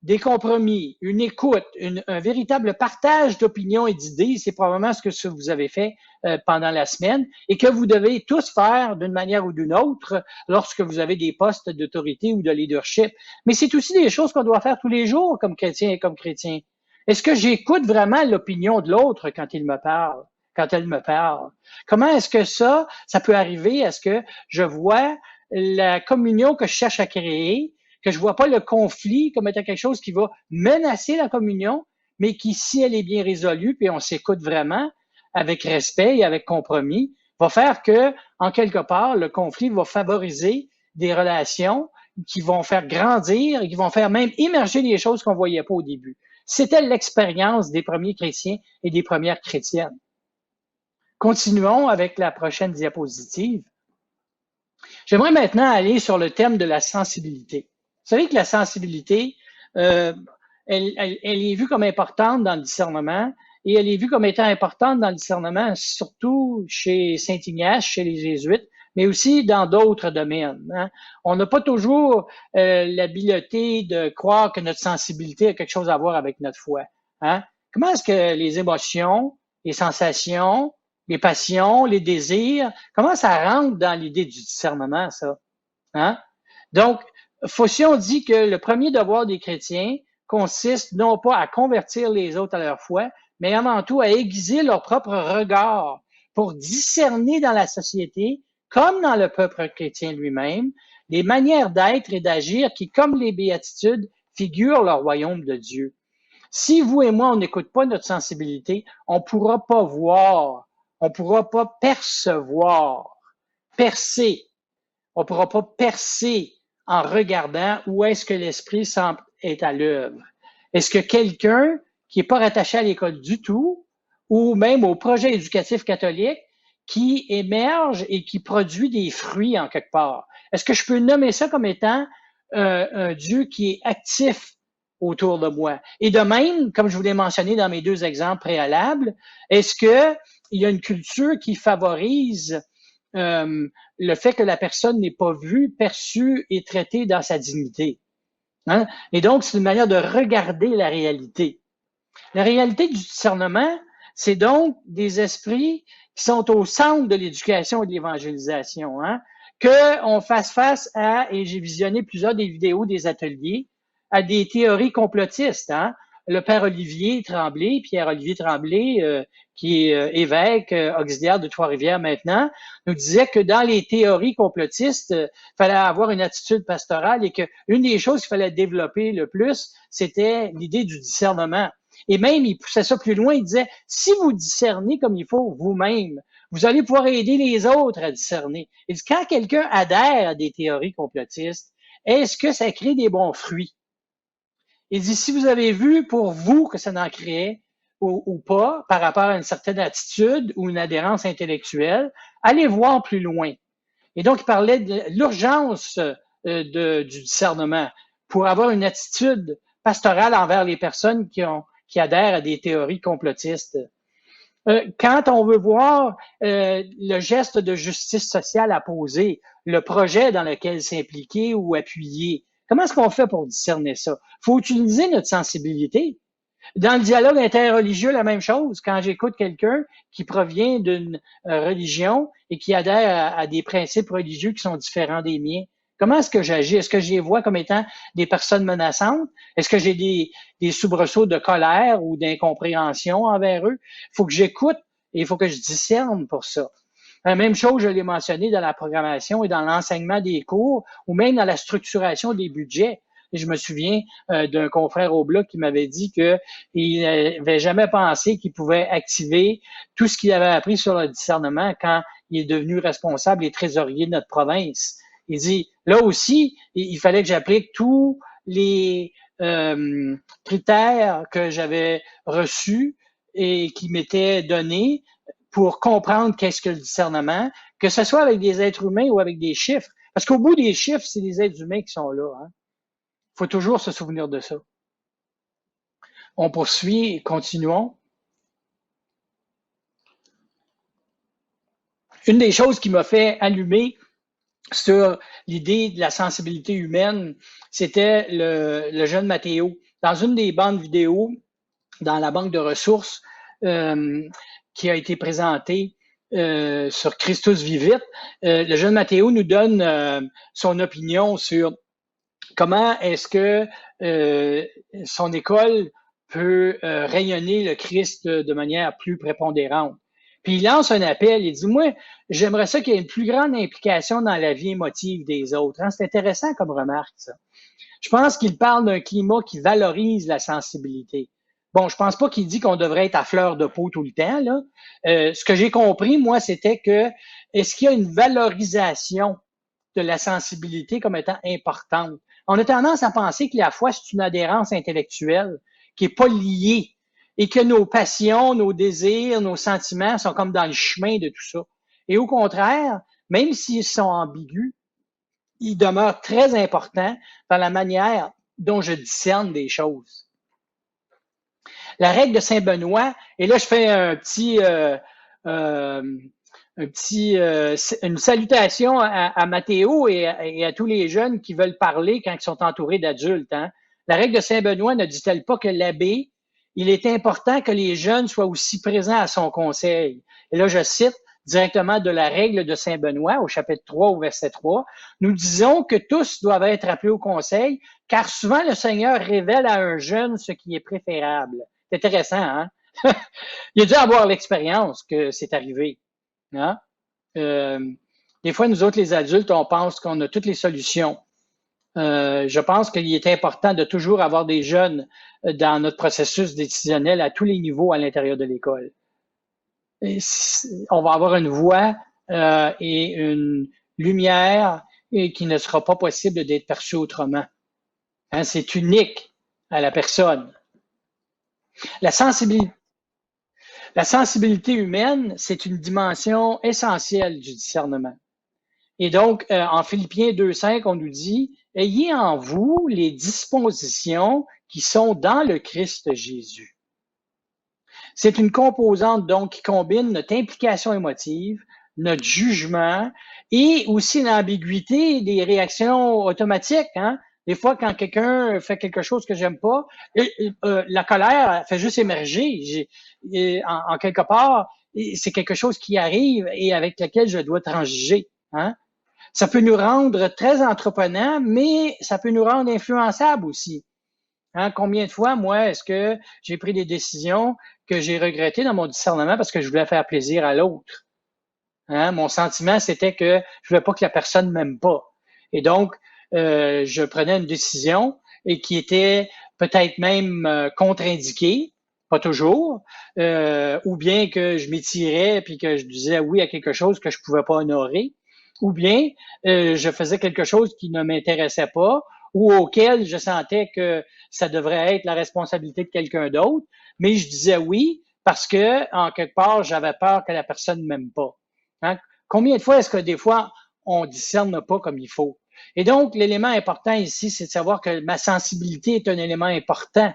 Des compromis, une écoute, un véritable partage d'opinions et d'idées. C'est probablement ce que vous avez fait pendant la semaine et que vous devez tous faire d'une manière ou d'une autre lorsque vous avez des postes d'autorité ou de leadership. Mais c'est aussi des choses qu'on doit faire tous les jours comme chrétien et comme chrétien. Est-ce que j'écoute vraiment l'opinion de l'autre quand il me parle, quand elle me parle? Comment est-ce que ça peut arriver? Est-ce que je vois la communion que je cherche à créer, que je vois pas le conflit comme étant quelque chose qui va menacer la communion, mais qui, si elle est bien résolue, puis on s'écoute vraiment avec respect et avec compromis, va faire que, en quelque part, le conflit va favoriser des relations qui vont faire grandir et qui vont faire même émerger des choses qu'on voyait pas au début. C'était l'expérience des premiers chrétiens et des premières chrétiennes. Continuons avec la prochaine diapositive. J'aimerais maintenant aller sur le thème de la sensibilité. Vous savez que la sensibilité, elle est vue comme importante dans le discernement et elle est vue comme étant importante dans le discernement, surtout chez Saint Ignace, chez les Jésuites, mais aussi dans d'autres domaines. Hein. On n'a pas toujours l'habileté de croire que notre sensibilité a quelque chose à voir avec notre foi. Hein. Comment est-ce que les émotions, les sensations, les passions, les désirs, comment ça rentre dans l'idée du discernement, ça? Hein? Donc, Phocion dit que le premier devoir des chrétiens consiste non pas à convertir les autres à leur foi, mais avant tout à aiguiser leur propre regard pour discerner dans la société, comme dans le peuple chrétien lui-même, les manières d'être et d'agir qui, comme les béatitudes, figurent le royaume de Dieu. Si vous et moi, on n'écoute pas notre sensibilité, on ne pourra pas voir, on ne pourra pas percevoir, percer. On ne pourra pas percer en regardant où est-ce que l'Esprit est à l'œuvre. Est-ce que quelqu'un qui n'est pas rattaché à l'école du tout, ou même au projet éducatif catholique, qui émerge et qui produit des fruits en quelque part? Est-ce que je peux nommer ça comme étant un Dieu qui est actif autour de moi? Et de même, comme je vous l'ai mentionné dans mes deux exemples préalables, est-ce qu'il y a une culture qui favorise le fait que la personne n'est pas vue, perçue et traitée dans sa dignité? Hein? Et donc, c'est une manière de regarder la réalité. La réalité du discernement, c'est donc des esprits qui sont au centre de l'éducation et de l'évangélisation. Hein? Qu'on fasse face à, et j'ai visionné plusieurs des vidéos des ateliers, à des théories complotistes. Hein? Le père Olivier Tremblay, Pierre-Olivier Tremblay, qui est évêque auxiliaire de Trois-Rivières maintenant, nous disait que dans les théories complotistes, il fallait avoir une attitude pastorale et qu'une des choses qu'il fallait développer le plus, c'était l'idée du discernement. Et même, il poussait ça plus loin, il disait, si vous discernez comme il faut vous-même, vous allez pouvoir aider les autres à discerner. Il dit, quand quelqu'un adhère à des théories complotistes, est-ce que ça crée des bons fruits? Il dit, si vous avez vu pour vous que ça n'en créait ou pas, par rapport à une certaine attitude ou une adhérence intellectuelle, allez voir plus loin. Et donc, il parlait de l'urgence du discernement pour avoir une attitude pastorale envers les personnes qui adhèrent à des théories complotistes. Quand on veut voir le geste de justice sociale à poser, le projet dans lequel s'impliquer ou appuyer, comment est-ce qu'on fait pour discerner ça? Il faut utiliser notre sensibilité. Dans le dialogue interreligieux, la même chose. Quand j'écoute quelqu'un qui provient d'une religion et qui adhère à des principes religieux qui sont différents des miens, comment est-ce que j'agis? Est-ce que je les vois comme étant des personnes menaçantes? Est-ce que j'ai des soubresauts de colère ou d'incompréhension envers eux? Il faut que j'écoute et il faut que je discerne pour ça. La même chose, je l'ai mentionné dans la programmation et dans l'enseignement des cours ou même dans la structuration des budgets. Et je me souviens d'un confrère au blog qui m'avait dit qu'il n'avait jamais pensé qu'il pouvait activer tout ce qu'il avait appris sur le discernement quand il est devenu responsable et trésorier de notre province. Il dit, là aussi, il fallait que j'applique tous les critères que j'avais reçus et qui m'étaient donnés pour comprendre qu'est-ce que le discernement, que ce soit avec des êtres humains ou avec des chiffres. Parce qu'au bout des chiffres, c'est les êtres humains qui sont là. Hein. Il faut toujours se souvenir de ça. On poursuit, continuons. Une des choses qui m'a fait allumer sur l'idée de la sensibilité humaine, c'était le jeune Mathéo. Dans une des bandes vidéo, dans la banque de ressources qui a été présentée sur Christus Vivit, le jeune Mathéo nous donne son opinion sur comment est-ce que son école peut rayonner le Christ de manière plus prépondérante. Puis il lance un appel, il dit, moi, j'aimerais ça qu'il y ait une plus grande implication dans la vie émotive des autres. Hein? C'est intéressant comme remarque, ça. Je pense qu'il parle d'un climat qui valorise la sensibilité. Bon, je pense pas qu'il dit qu'on devrait être à fleur de peau tout le temps, là. Ce que j'ai compris, moi, c'était que est-ce qu'il y a une valorisation de la sensibilité comme étant importante? On a tendance à penser que la foi, c'est une adhérence intellectuelle qui est pas liée et que nos passions, nos désirs, nos sentiments sont comme dans le chemin de tout ça. Et au contraire, même s'ils sont ambigus, ils demeurent très importants dans la manière dont je discerne des choses. La règle de Saint-Benoît, et là je fais une salutation à Mathéo et à tous les jeunes qui veulent parler quand ils sont entourés d'adultes. Hein. La règle de Saint-Benoît ne dit-elle pas que l'abbé, il est important que les jeunes soient aussi présents à son conseil. Et là, je cite directement de la règle de Saint-Benoît au chapitre 3 au verset 3. Nous disons que tous doivent être appelés au conseil, car souvent le Seigneur révèle à un jeune ce qui est préférable. C'est intéressant, hein? Il a dû avoir l'expérience que c'est arrivé. Hein? Des fois, nous autres, les adultes, on pense qu'on a toutes les solutions. Je pense qu'il est important de toujours avoir des jeunes dans notre processus décisionnel à tous les niveaux à l'intérieur de l'école. On va avoir une voix et une lumière et qui ne sera pas possible d'être perçue autrement. Hein, c'est unique à la personne. La sensibilité, la sensibilité humaine, c'est une dimension essentielle du discernement. Et donc, en Philippiens 2,5, on nous dit, ayez en vous les dispositions qui sont dans le Christ Jésus. C'est une composante, donc, qui combine notre implication émotive, notre jugement et aussi l'ambiguïté des réactions automatiques. Hein? Des fois, quand quelqu'un fait quelque chose que j'aime pas, la colère fait juste émerger. En quelque part, c'est quelque chose qui arrive et avec lequel je dois transiger. Hein? Ça peut nous rendre très entreprenants, mais ça peut nous rendre influençables aussi. Hein, combien de fois, moi, est-ce que j'ai pris des décisions que j'ai regrettées dans mon discernement parce que je voulais faire plaisir à l'autre? Hein, mon sentiment, c'était que je voulais pas que la personne m'aime pas. Et donc, je prenais une décision et qui était peut-être même contre-indiquée, pas toujours, ou bien que je m'étirais puis que je disais oui à quelque chose que je pouvais pas honorer, ou bien je faisais quelque chose qui ne m'intéressait pas ou auquel je sentais que ça devrait être la responsabilité de quelqu'un d'autre, mais je disais oui parce que, en quelque part, j'avais peur que la personne ne m'aime pas. Hein? Combien de fois est-ce que des fois, on discerne pas comme il faut? Et donc, l'élément important ici, c'est de savoir que ma sensibilité est un élément important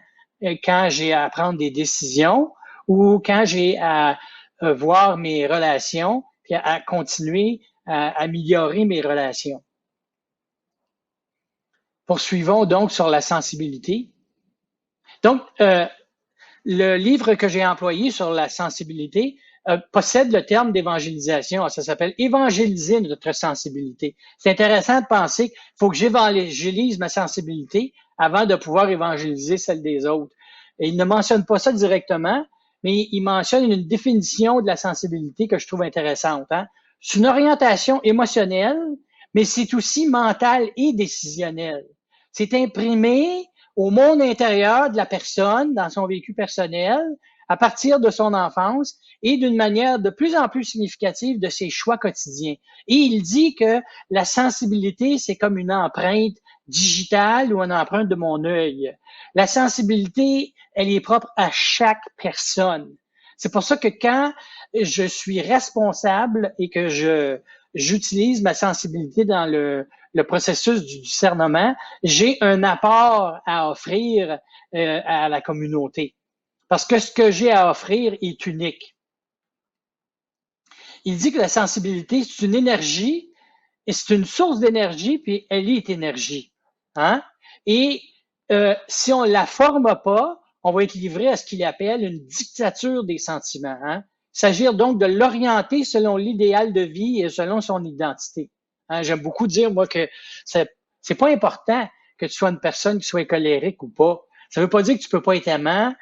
quand j'ai à prendre des décisions ou quand j'ai à voir mes relations puis à continuer à améliorer mes relations. Poursuivons donc sur la sensibilité. Donc, le livre que j'ai employé sur la sensibilité possède le terme d'évangélisation. Ça s'appelle évangéliser notre sensibilité. C'est intéressant de penser qu'il faut que j'évangélise ma sensibilité avant de pouvoir évangéliser celle des autres. Et il ne mentionne pas ça directement, mais il mentionne une définition de la sensibilité que je trouve intéressante. Hein? C'est une orientation émotionnelle, mais c'est aussi mentale et décisionnelle. C'est imprimé au monde intérieur de la personne, dans son vécu personnel, à partir de son enfance et d'une manière de plus en plus significative de ses choix quotidiens. Et il dit que la sensibilité, c'est comme une empreinte digitale ou une empreinte de mon œil. La sensibilité, elle est propre à chaque personne. C'est pour ça que quand je suis responsable et que j'utilise ma sensibilité dans le processus du discernement, j'ai un apport à offrir à la communauté. Parce que ce que j'ai à offrir est unique. Il dit que la sensibilité, c'est une énergie, et c'est une source d'énergie, puis elle est énergie. Hein? Et si on la forme pas, on va être livré à ce qu'il appelle une dictature des sentiments. Hein? Il s'agit donc de l'orienter selon l'idéal de vie et selon son identité. Hein? J'aime beaucoup dire, moi, que c'est pas important que tu sois une personne qui soit colérique ou pas. Ça veut pas dire que tu peux pas être aimant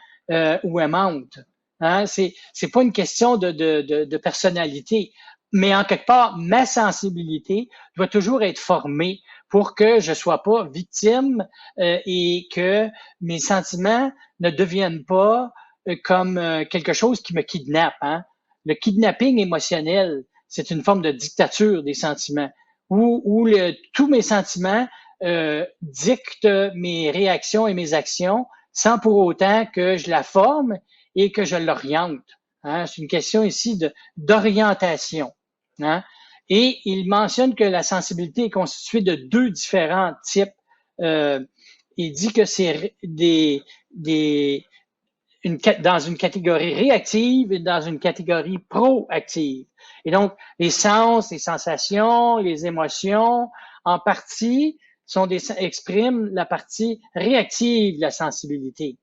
ou aimante. Hein? C'est pas une question de personnalité. Mais en quelque part, ma sensibilité doit toujours être formée pour que je sois pas victime et que mes sentiments ne deviennent pas comme quelque chose qui me kidnappe. Hein? Le kidnapping émotionnel, c'est une forme de dictature des sentiments où tous mes sentiments dictent mes réactions et mes actions sans pour autant que je la forme et que je l'oriente. Hein? C'est une question ici d'orientation. Hein? Et il mentionne que la sensibilité est constituée de deux différents types. Il dit que c'est dans une catégorie réactive et dans une catégorie proactive. Et donc, les sens, les sensations, les émotions, en partie, expriment la partie réactive de la sensibilité.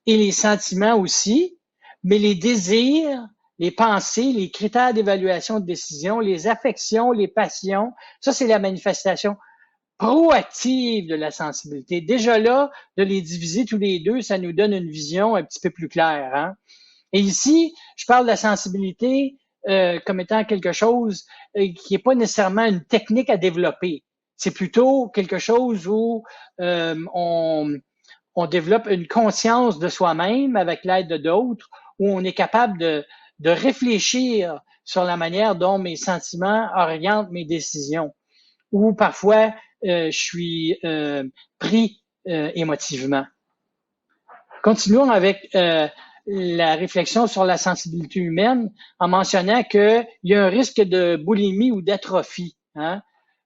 Et les sentiments aussi, mais les désirs, les pensées, les critères d'évaluation de décision, les affections, les passions, ça, c'est la manifestation proactive de la sensibilité. Déjà là, de les diviser tous les deux, ça nous donne une vision un petit peu plus claire. Hein? Et ici, je parle de la sensibilité comme étant quelque chose qui n'est pas nécessairement une technique à développer. C'est plutôt quelque chose où on développe une conscience de soi-même avec l'aide de d'autres, où on est capable de réfléchir sur la manière dont mes sentiments orientent mes décisions, ou parfois je suis pris émotivement. Continuons avec la réflexion sur la sensibilité humaine en mentionnant qu'il y a un risque de boulimie ou d'atrophie. Hein?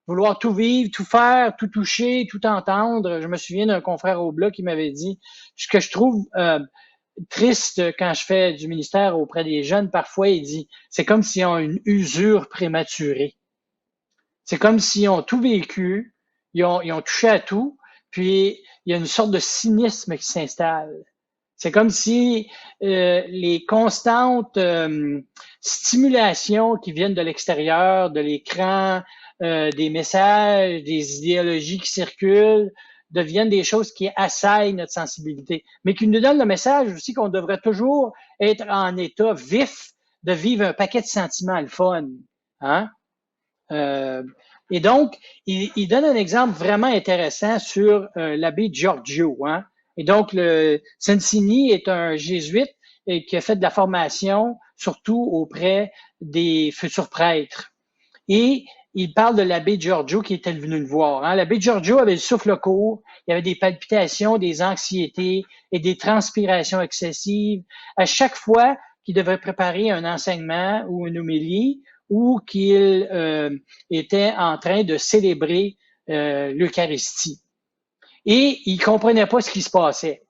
Vouloir tout vivre, tout faire, tout toucher, tout entendre. Je me souviens d'un confrère au blog qui m'avait dit ce que je trouve triste quand je fais du ministère auprès des jeunes. Parfois, il dit c'est comme s'ils ont une usure prématurée. C'est comme s'ils ont tout vécu, ils ont touché à tout, puis il y a une sorte de cynisme qui s'installe. C'est comme si les constantes stimulations qui viennent de l'extérieur, de l'écran, des messages, des idéologies qui circulent, deviennent des choses qui assaillent notre sensibilité, mais qui nous donnent le message aussi qu'on devrait toujours être en état vif de vivre un paquet de sentiments le fun. Hein? Et donc, il donne un exemple vraiment intéressant sur l'abbé Giorgio. Hein? Et donc, le Sensini est un jésuite et qui a fait de la formation surtout auprès des futurs prêtres. Et il parle de l'abbé Giorgio qui était venu le voir. Hein? L'abbé Giorgio avait le souffle court, il y avait des palpitations, des anxiétés et des transpirations excessives. À chaque fois qu'il devait préparer un enseignement ou une homélie, ou qu'il était en train de célébrer l'Eucharistie. Et il comprenait pas ce qui se passait.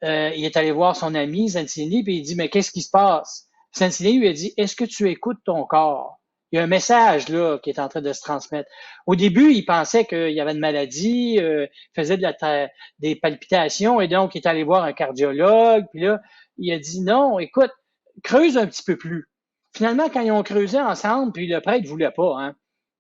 Il est allé voir son ami Sensini, puis il dit, mais qu'est-ce qui se passe? Sensini lui a dit, est-ce que tu écoutes ton corps? Il y a un message là qui est en train de se transmettre. Au début, il pensait qu'il y avait une maladie, faisait des palpitations, et donc il est allé voir un cardiologue, puis là, il a dit, non, écoute, creuse un petit peu plus. Finalement, quand ils ont creusé ensemble, puis le prêtre ne voulait pas, hein.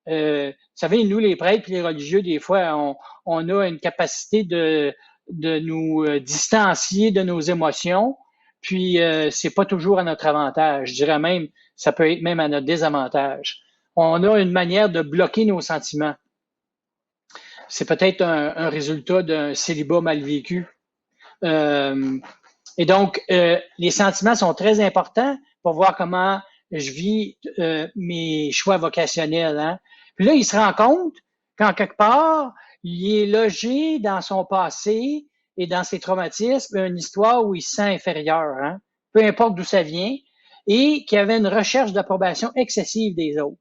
Vous savez, nous, les prêtres puis les religieux, des fois, on a une capacité de nous distancier de nos émotions, puis c'est pas toujours à notre avantage. Je dirais même, ça peut être même à notre désavantage. On a une manière de bloquer nos sentiments. C'est peut-être un résultat d'un célibat mal vécu. Et donc, les sentiments sont très importants pour voir comment je vis mes choix vocationnels. Hein? Puis là, il se rend compte qu'en quelque part, il est logé dans son passé et dans ses traumatismes une histoire où il se sent inférieur, hein? Peu importe d'où ça vient, et qu'il y avait une recherche d'approbation excessive des autres.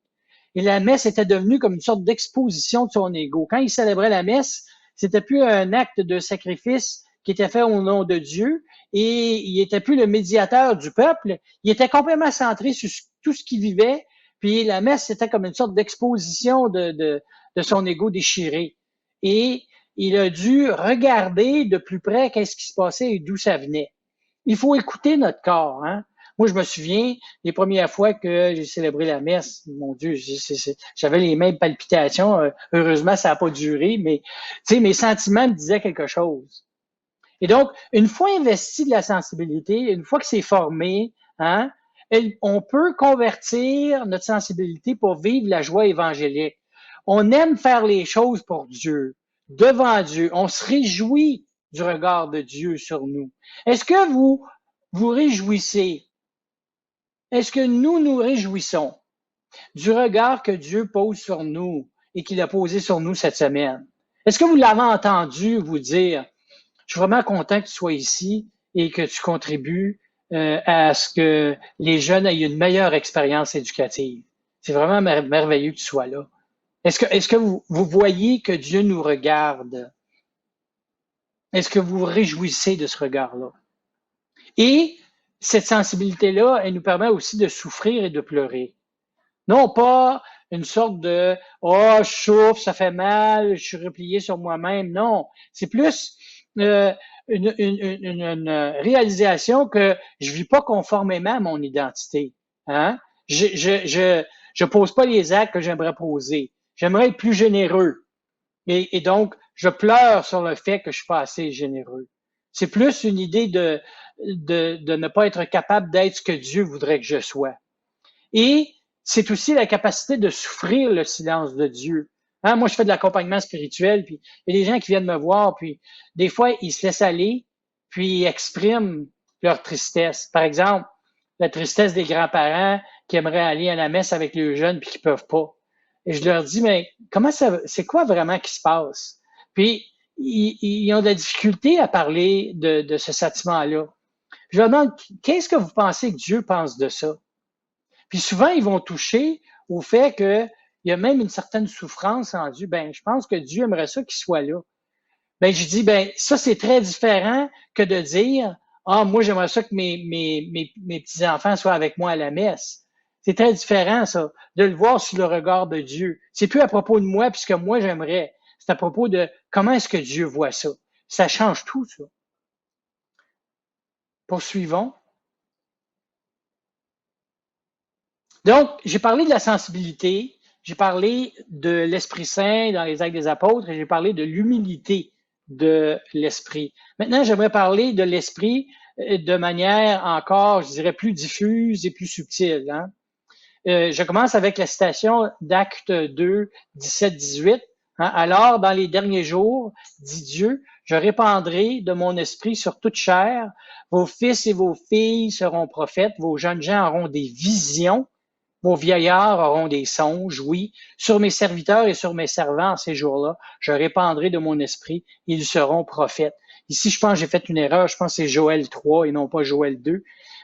Et la messe était devenue comme une sorte d'exposition de son ego. Quand il célébrait la messe, c'était plus un acte de sacrifice qui était fait au nom de Dieu, et il était plus le médiateur du peuple, il était complètement centré sur tout ce qu'il vivait, puis la messe, c'était comme une sorte d'exposition de son ego déchiré. Et il a dû regarder de plus près qu'est-ce qui se passait et d'où ça venait. Il faut écouter notre corps. Hein? Moi, je me souviens, les premières fois que j'ai célébré la messe, mon Dieu, j'avais les mêmes palpitations. Heureusement, ça n'a pas duré, mais mes sentiments me disaient quelque chose. Et donc, une fois investi de la sensibilité, une fois que c'est formé, hein, on peut convertir notre sensibilité pour vivre la joie évangélique. On aime faire les choses pour Dieu, devant Dieu. On se réjouit du regard de Dieu sur nous. Est-ce que vous vous réjouissez? Est-ce que nous nous réjouissons du regard que Dieu pose sur nous et qu'il a posé sur nous cette semaine? Est-ce que vous l'avez entendu vous dire, je suis vraiment content que tu sois ici et que tu contribues à ce que les jeunes aient une meilleure expérience éducative. C'est vraiment merveilleux que tu sois là. Est-ce que vous voyez que Dieu nous regarde? Est-ce que vous vous réjouissez de ce regard-là? Et cette sensibilité-là, elle nous permet aussi de souffrir et de pleurer. Non pas une sorte de « Oh, je souffre, ça fait mal, je suis replié sur moi-même ». Non, c'est plus une réalisation que je vis pas conformément à mon identité. Hein? Je pose pas les actes que j'aimerais poser. J'aimerais être plus généreux. Et donc, je pleure sur le fait que je suis pas assez généreux. C'est plus une idée de ne pas être capable d'être ce que Dieu voudrait que je sois. Et c'est aussi la capacité de souffrir le silence de Dieu. Hein, moi, je fais de l'accompagnement spirituel, puis il y a des gens qui viennent me voir, puis des fois, ils se laissent aller, puis ils expriment leur tristesse. Par exemple, la tristesse des grands-parents qui aimeraient aller à la messe avec les jeunes, puis qui peuvent pas. Et je leur dis, mais comment ça, c'est quoi vraiment qui se passe? Puis, ils ont de la difficulté à parler de ce sentiment-là. Je leur demande, qu'est-ce que vous pensez que Dieu pense de ça? Puis souvent, ils vont toucher au fait qu'il y a même une certaine souffrance en Dieu. Ben, je pense que Dieu aimerait ça qu'il soit là. Ben, je dis, ben, ça, c'est très différent que de dire, ah, moi, j'aimerais ça que mes petits-enfants soient avec moi à la messe. C'est très différent, ça, de le voir sous le regard de Dieu. C'est plus à propos de moi, puisque moi, j'aimerais. C'est à propos de comment est-ce que Dieu voit ça. Ça change tout, ça. Poursuivons. Donc, j'ai parlé de la sensibilité, j'ai parlé de l'Esprit Saint dans les Actes des Apôtres et j'ai parlé de l'humilité de l'Esprit. Maintenant, j'aimerais parler de l'Esprit de manière encore, je dirais, plus diffuse et plus subtile. Hein? Je commence avec la citation d'Actes 2, 17-18. Hein? Alors, dans les derniers jours, dit Dieu, je répandrai de mon esprit sur toute chair. Vos fils et vos filles seront prophètes, vos jeunes gens auront des visions. Vos vieillards auront des songes, oui. Sur mes serviteurs et sur mes servants en ces jours-là, je répandrai de mon esprit, ils seront prophètes. Ici, je pense que j'ai fait une erreur, je pense que c'est Joël 3 et non pas Joël 2.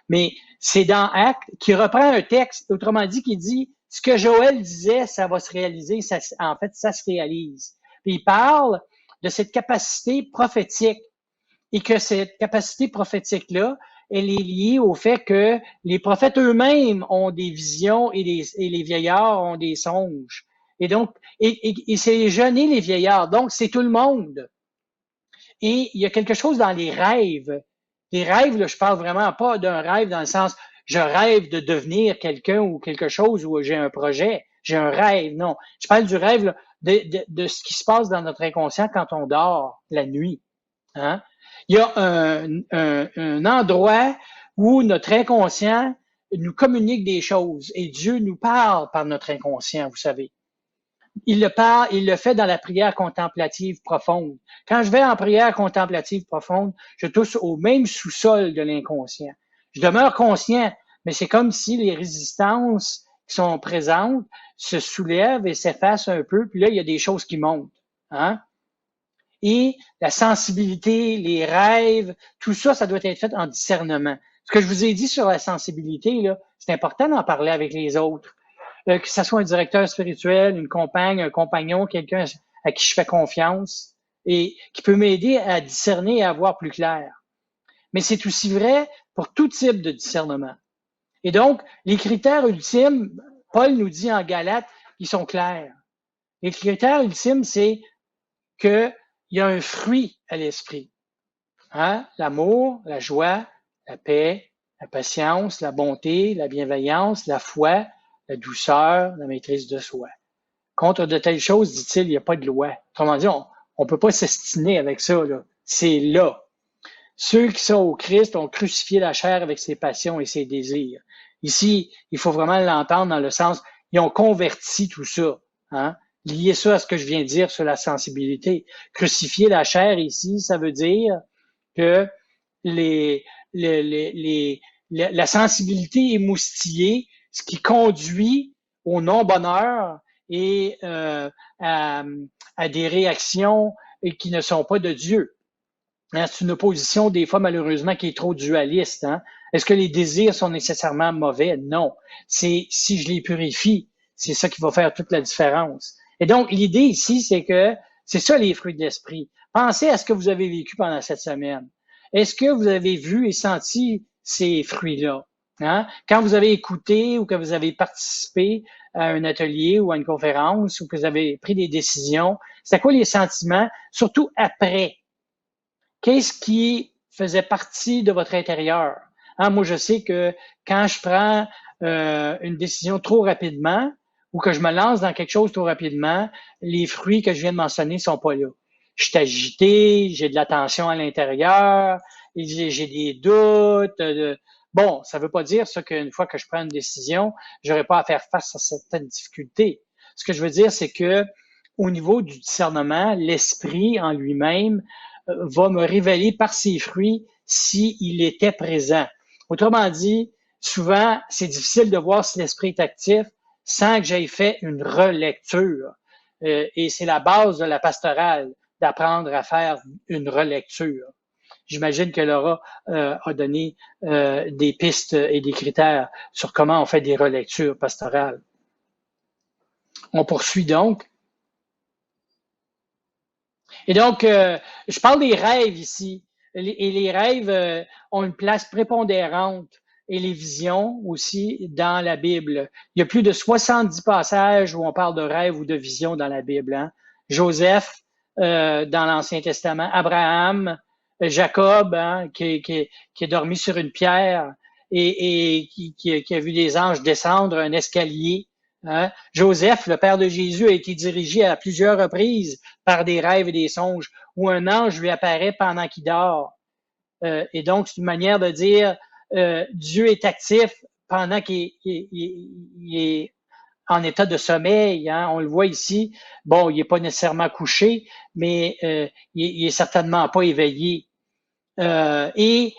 Mais c'est dans Actes qui reprend un texte, autrement dit, qui dit ce que Joël disait, ça va se réaliser, ça, en fait, ça se réalise. Puis il parle de cette capacité prophétique et que cette capacité prophétique-là, elle est liée au fait que les prophètes eux-mêmes ont des visions et les vieillards ont des songes. Et donc, et c'est les jeunes et les vieillards. Donc, c'est tout le monde. Et il y a quelque chose dans les rêves. Les rêves, là, je parle vraiment pas d'un rêve dans le sens, je rêve de devenir quelqu'un ou quelque chose ou j'ai un projet. J'ai un rêve. Non. Je parle du rêve là, de ce qui se passe dans notre inconscient quand on dort la nuit. Hein? Il y a un endroit où notre inconscient nous communique des choses et Dieu nous parle par notre inconscient, vous savez. Il le parle, il le fait dans la prière contemplative profonde. Quand je vais en prière contemplative profonde, je touche au même sous-sol de l'inconscient. Je demeure conscient, mais c'est comme si les résistances qui sont présentes se soulèvent et s'effacent un peu, puis là, il y a des choses qui montent. Hein? Et la sensibilité, les rêves, tout ça, ça doit être fait en discernement. Ce que je vous ai dit sur la sensibilité, là, c'est important d'en parler avec les autres. Que ce soit un directeur spirituel, une compagne, un compagnon, quelqu'un à qui je fais confiance et qui peut m'aider à discerner et à voir plus clair. Mais c'est aussi vrai pour tout type de discernement. Et donc, les critères ultimes, Paul nous dit en Galates, ils sont clairs. Les critères ultimes, c'est que il y a un fruit à l'esprit. Hein? L'amour, la joie, la paix, la patience, la bonté, la bienveillance, la foi, la douceur, la maîtrise de soi. Contre de telles choses, dit-il, il n'y a pas de loi. Autrement dit, on ne peut pas s'estiner avec ça. Là. C'est là. Ceux qui sont au Christ ont crucifié la chair avec ses passions et ses désirs. Ici, il faut vraiment l'entendre dans le sens, ils ont converti tout ça. Hein? Lier ça à ce que je viens de dire sur la sensibilité. Crucifier la chair ici, ça veut dire que la sensibilité émoustillée, ce qui conduit au non-bonheur et à des réactions qui ne sont pas de Dieu. Hein, c'est une opposition, des fois, malheureusement, qui est trop dualiste. Hein? Est-ce que les désirs sont nécessairement mauvais? Non. C'est si je les purifie, c'est ça qui va faire toute la différence. Et donc, l'idée ici, c'est que c'est ça les fruits de l'esprit. Pensez à ce que vous avez vécu pendant cette semaine. Est-ce que vous avez vu et senti ces fruits-là? Hein? Quand vous avez écouté ou que vous avez participé à un atelier ou à une conférence ou que vous avez pris des décisions, c'est quoi les sentiments, surtout après? Qu'est-ce qui faisait partie de votre intérieur? Hein, moi, je sais que quand je prends une décision trop rapidement ou que je me lance dans quelque chose trop rapidement, les fruits que je viens de mentionner sont pas là. Je suis agité, j'ai de la tension à l'intérieur, j'ai des doutes. Bon, ça veut pas dire ça qu'une fois que je prends une décision, j'aurai pas à faire face à certaines difficultés. Ce que je veux dire, c'est que au niveau du discernement, l'Esprit en lui-même va me révéler par ses fruits s'il était présent. Autrement dit, souvent, c'est difficile de voir si l'Esprit est actif sans que j'aie fait une relecture. Et c'est la base de la pastorale, d'apprendre à faire une relecture. J'imagine que Laura a donné des pistes et des critères sur comment on fait des relectures pastorales. On poursuit donc. Et donc, je parle des rêves ici. Et les rêves ont une place prépondérante et les visions aussi dans la Bible. Il y a plus de 70 passages où on parle de rêves ou de visions dans la Bible. Hein? Joseph dans l'Ancien Testament, Abraham, Jacob hein, qui est dormi sur une pierre et qui a vu des anges descendre un escalier. Hein? Joseph, le père de Jésus, a été dirigé à plusieurs reprises par des rêves et des songes où un ange lui apparaît pendant qu'il dort. Et donc, c'est une manière de dire Dieu est actif pendant qu'il est en état de sommeil. Hein? On le voit ici. Bon, il n'est pas nécessairement couché, mais il est certainement pas éveillé. Les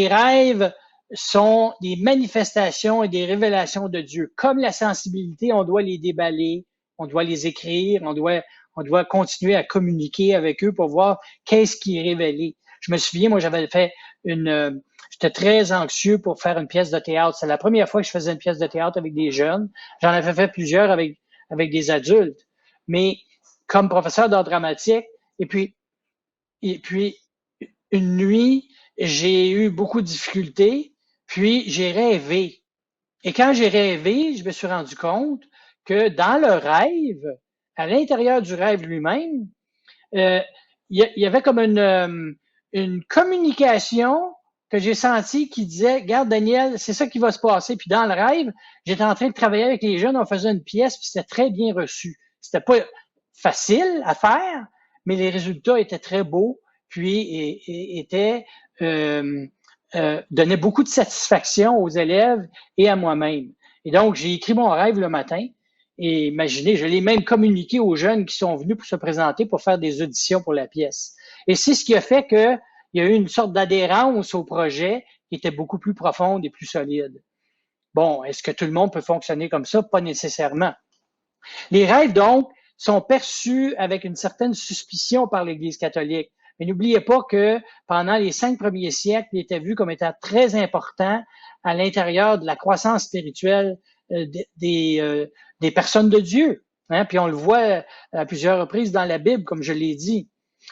rêves sont des manifestations et des révélations de Dieu. Comme la sensibilité, on doit les déballer, on doit les écrire, on doit continuer à communiquer avec eux pour voir qu'est-ce qui est révélé. Je me souviens, moi, j'étais très anxieux pour faire une pièce de théâtre. C'est la première fois que je faisais une pièce de théâtre avec des jeunes. J'en avais fait plusieurs avec des adultes. Mais comme professeur d'art dramatique, et puis, une nuit, j'ai eu beaucoup de difficultés, puis j'ai rêvé. Et quand j'ai rêvé, je me suis rendu compte que dans le rêve, à l'intérieur du rêve lui-même, il y avait comme une communication que j'ai sentie qui disait, regarde Daniel, c'est ça qui va se passer. Puis dans le rêve, j'étais en train de travailler avec les jeunes, on faisait une pièce, puis c'était très bien reçu. C'était pas facile à faire, mais les résultats étaient très beaux, puis donnait beaucoup de satisfaction aux élèves et à moi-même. Et donc, j'ai écrit mon rêve le matin. Et imaginez, je l'ai même communiqué aux jeunes qui sont venus pour se présenter pour faire des auditions pour la pièce. Et c'est ce qui a fait qu'il y a eu une sorte d'adhérence au projet qui était beaucoup plus profonde et plus solide. Bon, est-ce que tout le monde peut fonctionner comme ça? Pas nécessairement. Les rêves, donc, sont perçus avec une certaine suspicion par l'Église catholique. Mais n'oubliez pas que pendant les 5 premiers siècles, il était vu comme étant très important à l'intérieur de la croissance spirituelle des personnes de Dieu. Hein? Puis on le voit à plusieurs reprises dans la Bible, comme je l'ai dit.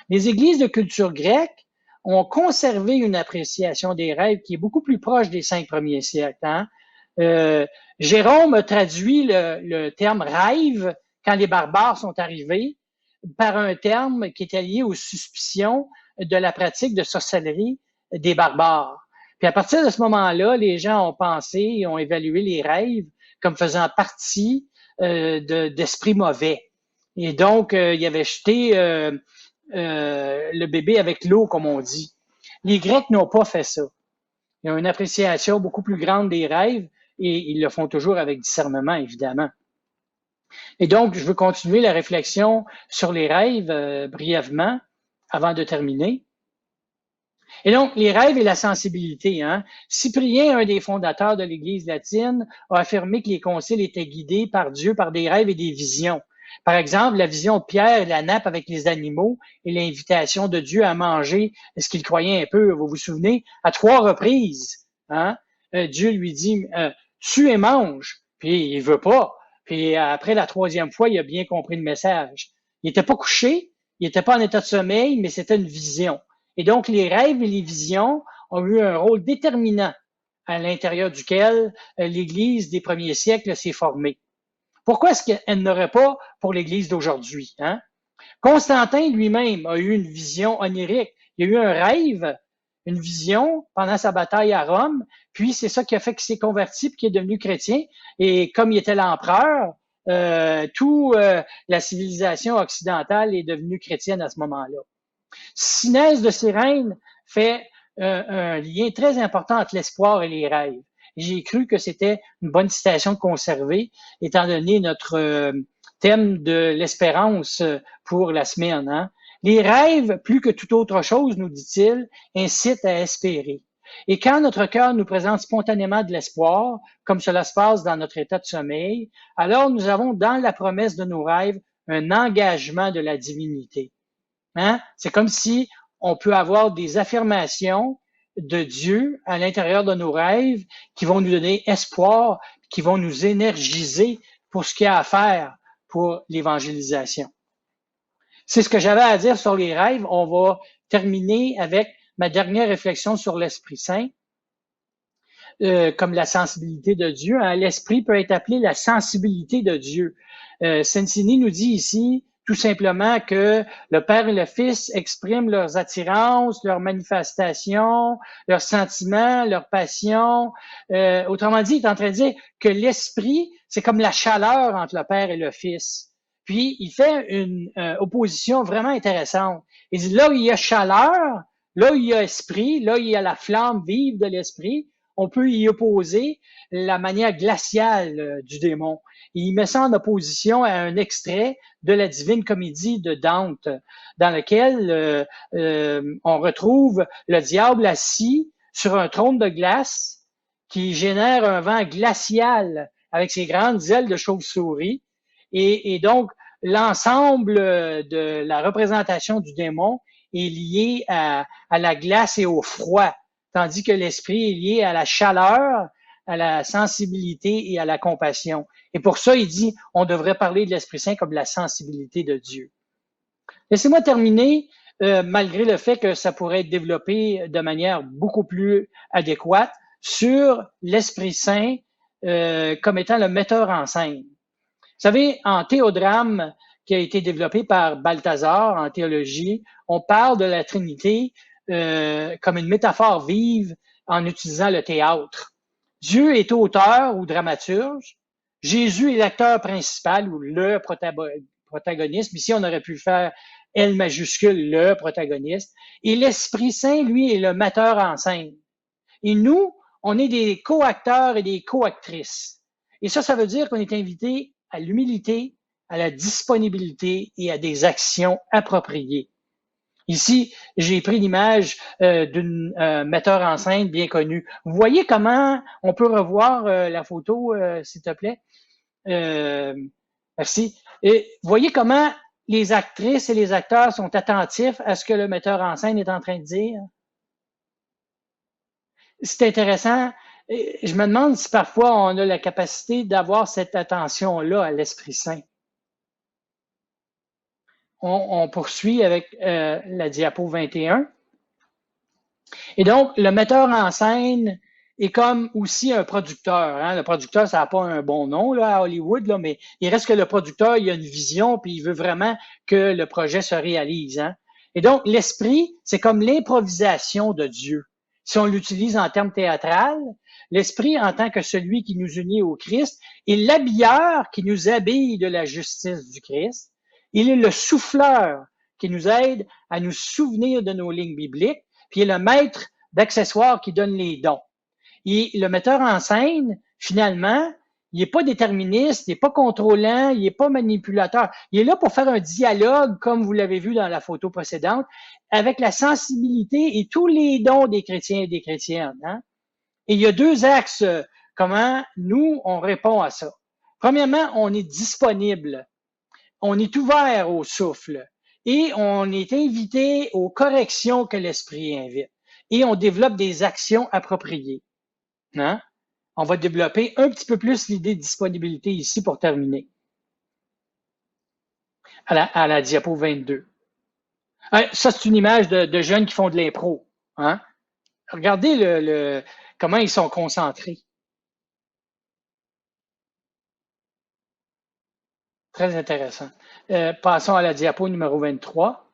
Les églises de culture grecque ont conservé une appréciation des rêves qui est beaucoup plus proche des 5 premiers siècles. Hein? Jérôme traduit le terme rêve quand les barbares sont arrivés par un terme qui était lié aux suspicions de la pratique de sorcellerie des barbares. Puis à partir de ce moment-là, les gens ont pensé et ont évalué les rêves comme faisant partie d'esprits mauvais. Et donc, il avait jeté le bébé avec l'eau, comme on dit. Les Grecs n'ont pas fait ça. Ils ont une appréciation beaucoup plus grande des rêves et ils le font toujours avec discernement, évidemment. Et donc, je veux continuer la réflexion sur les rêves brièvement avant de terminer. Et donc, les rêves et la sensibilité. Hein? Cyprien, un des fondateurs de l'Église latine, a affirmé que les conciles étaient guidés par Dieu par des rêves et des visions. Par exemple, la vision de Pierre et la nappe avec les animaux et l'invitation de Dieu à manger ce qu'il croyait un peu, vous vous souvenez, à 3 reprises. Hein? Dieu lui dit, tue et mange. Puis il veut pas. Puis après la 3e fois, il a bien compris le message. Il n'était pas couché, il n'était pas en état de sommeil, mais c'était une vision. Et donc, les rêves et les visions ont eu un rôle déterminant à l'intérieur duquel l'Église des premiers siècles s'est formée. Pourquoi est-ce qu'elle n'aurait pas pour l'Église d'aujourd'hui? Hein? Constantin lui-même a eu une vision onirique. Il a eu un rêve, une vision pendant sa bataille à Rome, puis c'est ça qui a fait qu'il s'est converti puis qu'il est devenu chrétien. Et comme il était l'empereur, la civilisation occidentale est devenue chrétienne à ce moment-là. Synèse de Cyrène fait un lien très important entre l'espoir et les rêves. J'ai cru que c'était une bonne citation de conserver, étant donné notre thème de l'espérance pour la semaine. Hein? Les rêves, plus que toute autre chose, nous dit-il, incitent à espérer. Et quand notre cœur nous présente spontanément de l'espoir, comme cela se passe dans notre état de sommeil, alors nous avons dans la promesse de nos rêves un engagement de la divinité. Hein? C'est comme si on peut avoir des affirmations de Dieu à l'intérieur de nos rêves qui vont nous donner espoir, qui vont nous énergiser pour ce qu'il y a à faire pour l'évangélisation. C'est ce que j'avais à dire sur les rêves. On va terminer avec ma dernière réflexion sur l'Esprit Saint, comme la sensibilité de Dieu. Hein? L'Esprit peut être appelé la sensibilité de Dieu. Sensini nous dit ici tout simplement que le Père et le Fils expriment leurs attirances, leurs manifestations, leurs sentiments, leurs passions. Autrement dit, il est en train de dire que l'Esprit, c'est comme la chaleur entre le Père et le Fils. Puis, il fait une opposition vraiment intéressante. Il dit, là où il y a chaleur, là où il y a esprit, là où il y a la flamme vive de l'esprit, on peut y opposer la manière glaciale du démon. Et il met ça en opposition à un extrait de la Divine Comédie de Dante, dans lequel on retrouve le diable assis sur un trône de glace qui génère un vent glacial avec ses grandes ailes de chauve-souris. Et donc, l'ensemble de la représentation du démon est lié à la glace et au froid, tandis que l'esprit est lié à la chaleur, à la sensibilité et à la compassion. Et pour ça, il dit, on devrait parler de l'Esprit Saint comme la sensibilité de Dieu. Laissez-moi terminer, malgré le fait que ça pourrait être développé de manière beaucoup plus adéquate, sur l'Esprit Saint comme étant le metteur en scène. Vous savez, en théodrame qui a été développé par Balthazar en théologie, on parle de la Trinité comme une métaphore vive en utilisant le théâtre. Dieu est auteur ou dramaturge. Jésus est l'acteur principal ou le protagoniste. Ici, on aurait pu faire L majuscule, le protagoniste. Et l'Esprit Saint, lui, est le metteur en scène. Et nous, on est des co-acteurs et des co-actrices. Et ça veut dire qu'on est invité à l'humilité, à la disponibilité et à des actions appropriées. Ici, j'ai pris l'image d'un metteur en scène bien connu. Vous voyez comment on peut revoir la photo, s'il te plaît? Merci. Et vous voyez comment les actrices et les acteurs sont attentifs à ce que le metteur en scène est en train de dire? C'est intéressant. Je me demande si parfois on a la capacité d'avoir cette attention-là à l'Esprit Saint. On poursuit avec la diapo 21. Et donc, le metteur en scène est comme aussi un producteur. Hein? Le producteur, ça n'a pas un bon nom là, à Hollywood, là, mais il reste que le producteur, il a une vision, puis il veut vraiment que le projet se réalise. Hein? Et donc, l'esprit, c'est comme l'improvisation de Dieu. Si on l'utilise en termes théâtral, l'esprit, en tant que celui qui nous unit au Christ, est l'habilleur qui nous habille de la justice du Christ. Il est le souffleur qui nous aide à nous souvenir de nos lignes bibliques, puis il est le maître d'accessoires qui donne les dons. Et le metteur en scène, finalement, il n'est pas déterministe, il n'est pas contrôlant, il n'est pas manipulateur. Il est là pour faire un dialogue, comme vous l'avez vu dans la photo précédente, avec la sensibilité et tous les dons des chrétiens et des chrétiennes. Hein? Et il y a deux axes, comment nous, on répond à ça. Premièrement, on est disponible. On est ouvert au souffle et on est invité aux corrections que l'esprit invite. Et on développe des actions appropriées. Hein? On va développer un petit peu plus l'idée de disponibilité ici pour terminer. À la diapo 22. Ça, c'est une image de jeunes qui font de l'impro. Hein? Regardez comment ils sont concentrés. Très intéressant. Passons à la diapo numéro 23.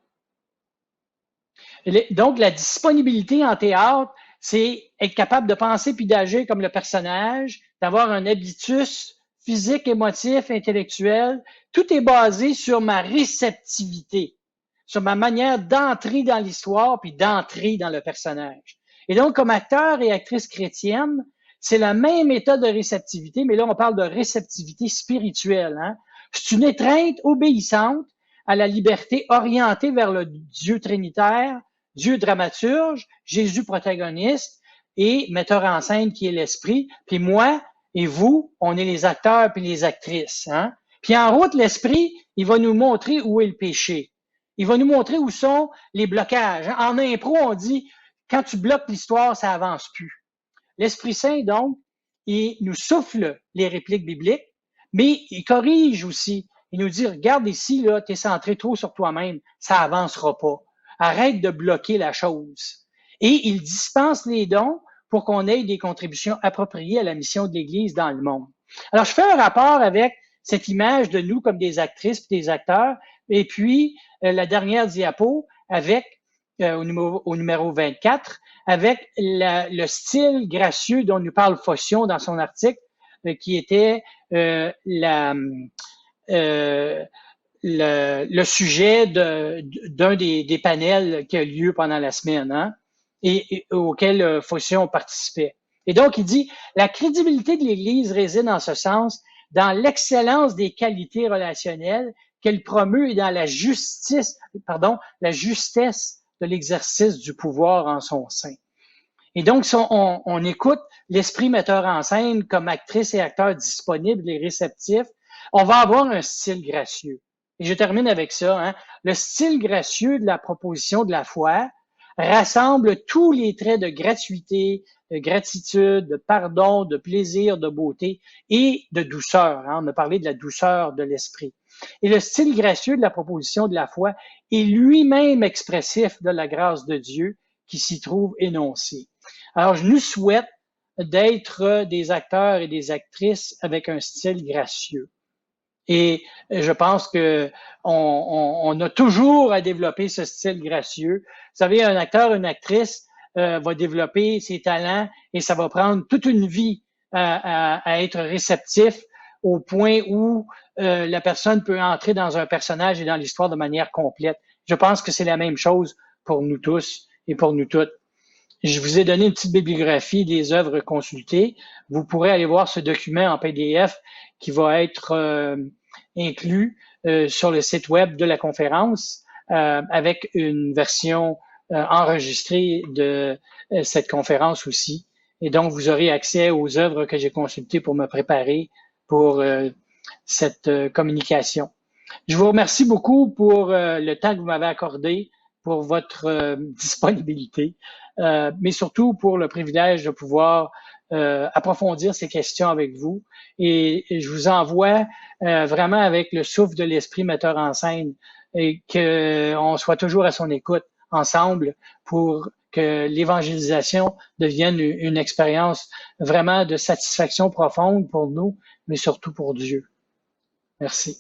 Donc, la disponibilité en théâtre, c'est être capable de penser puis d'agir comme le personnage, d'avoir un habitus physique, émotif, intellectuel. Tout est basé sur ma réceptivité, sur ma manière d'entrer dans l'histoire puis d'entrer dans le personnage. Et donc, comme acteur et actrice chrétienne, c'est le même état de réceptivité, mais là, on parle de réceptivité spirituelle. Hein? C'est une étreinte obéissante à la liberté orientée vers le Dieu trinitaire, Dieu dramaturge, Jésus protagoniste et metteur en scène qui est l'Esprit. Puis moi et vous, on est les acteurs puis les actrices. Hein? Puis en route, l'Esprit, il va nous montrer où est le péché. Il va nous montrer où sont les blocages. En impro, on dit, quand tu bloques l'histoire, ça avance plus. L'Esprit Saint, donc, il nous souffle les répliques bibliques, mais il corrige aussi. Il nous dit, regarde ici, là, t'es centré trop sur toi-même, ça avancera pas. Arrête de bloquer la chose. Et il dispense les dons pour qu'on ait des contributions appropriées à la mission de l'Église dans le monde. Alors, je fais un rapport avec cette image de nous comme des actrices et des acteurs, et puis la dernière diapo avec, au numéro 24, avec le style gracieux dont nous parle Faution dans son article, qui était le sujet d'un des panels qui a lieu pendant la semaine, hein, et auquel Faution participait. Et donc, il dit, la crédibilité de l'Église réside en ce sens dans l'excellence des qualités relationnelles qu'elle promeut et dans la justesse de l'exercice du pouvoir en son sein. Et donc, si on écoute l'esprit metteur en scène comme actrice et acteur disponible et réceptif, on va avoir un style gracieux. Et je termine avec ça. Hein. Le style gracieux de la proposition de la foi rassemble tous les traits de gratuité, de gratitude, de pardon, de plaisir, de beauté et de douceur. Hein. On a parlé de la douceur de l'esprit. Et le style gracieux de la proposition de la foi est lui-même expressif de la grâce de Dieu qui s'y trouve énoncée. Alors, je nous souhaite d'être des acteurs et des actrices avec un style gracieux. Et je pense que on a toujours à développer ce style gracieux. Vous savez, un acteur, une actrice va développer ses talents et ça va prendre toute une vie à être réceptif au point où la personne peut entrer dans un personnage et dans l'histoire de manière complète. Je pense que c'est la même chose pour nous tous et pour nous toutes. Je vous ai donné une petite bibliographie des œuvres consultées. Vous pourrez aller voir ce document en PDF qui va être inclus sur le site web de la conférence avec une version enregistrée de cette conférence aussi. Et donc, vous aurez accès aux œuvres que j'ai consultées pour me préparer pour cette communication. Je vous remercie beaucoup pour le temps que vous m'avez accordé, pour votre disponibilité, mais surtout pour le privilège de pouvoir approfondir ces questions avec vous. Et je vous envoie vraiment avec le souffle de l'esprit metteur en scène et qu'on soit toujours à son écoute ensemble pour que l'évangélisation devienne une expérience vraiment de satisfaction profonde pour nous, mais surtout pour Dieu. Merci.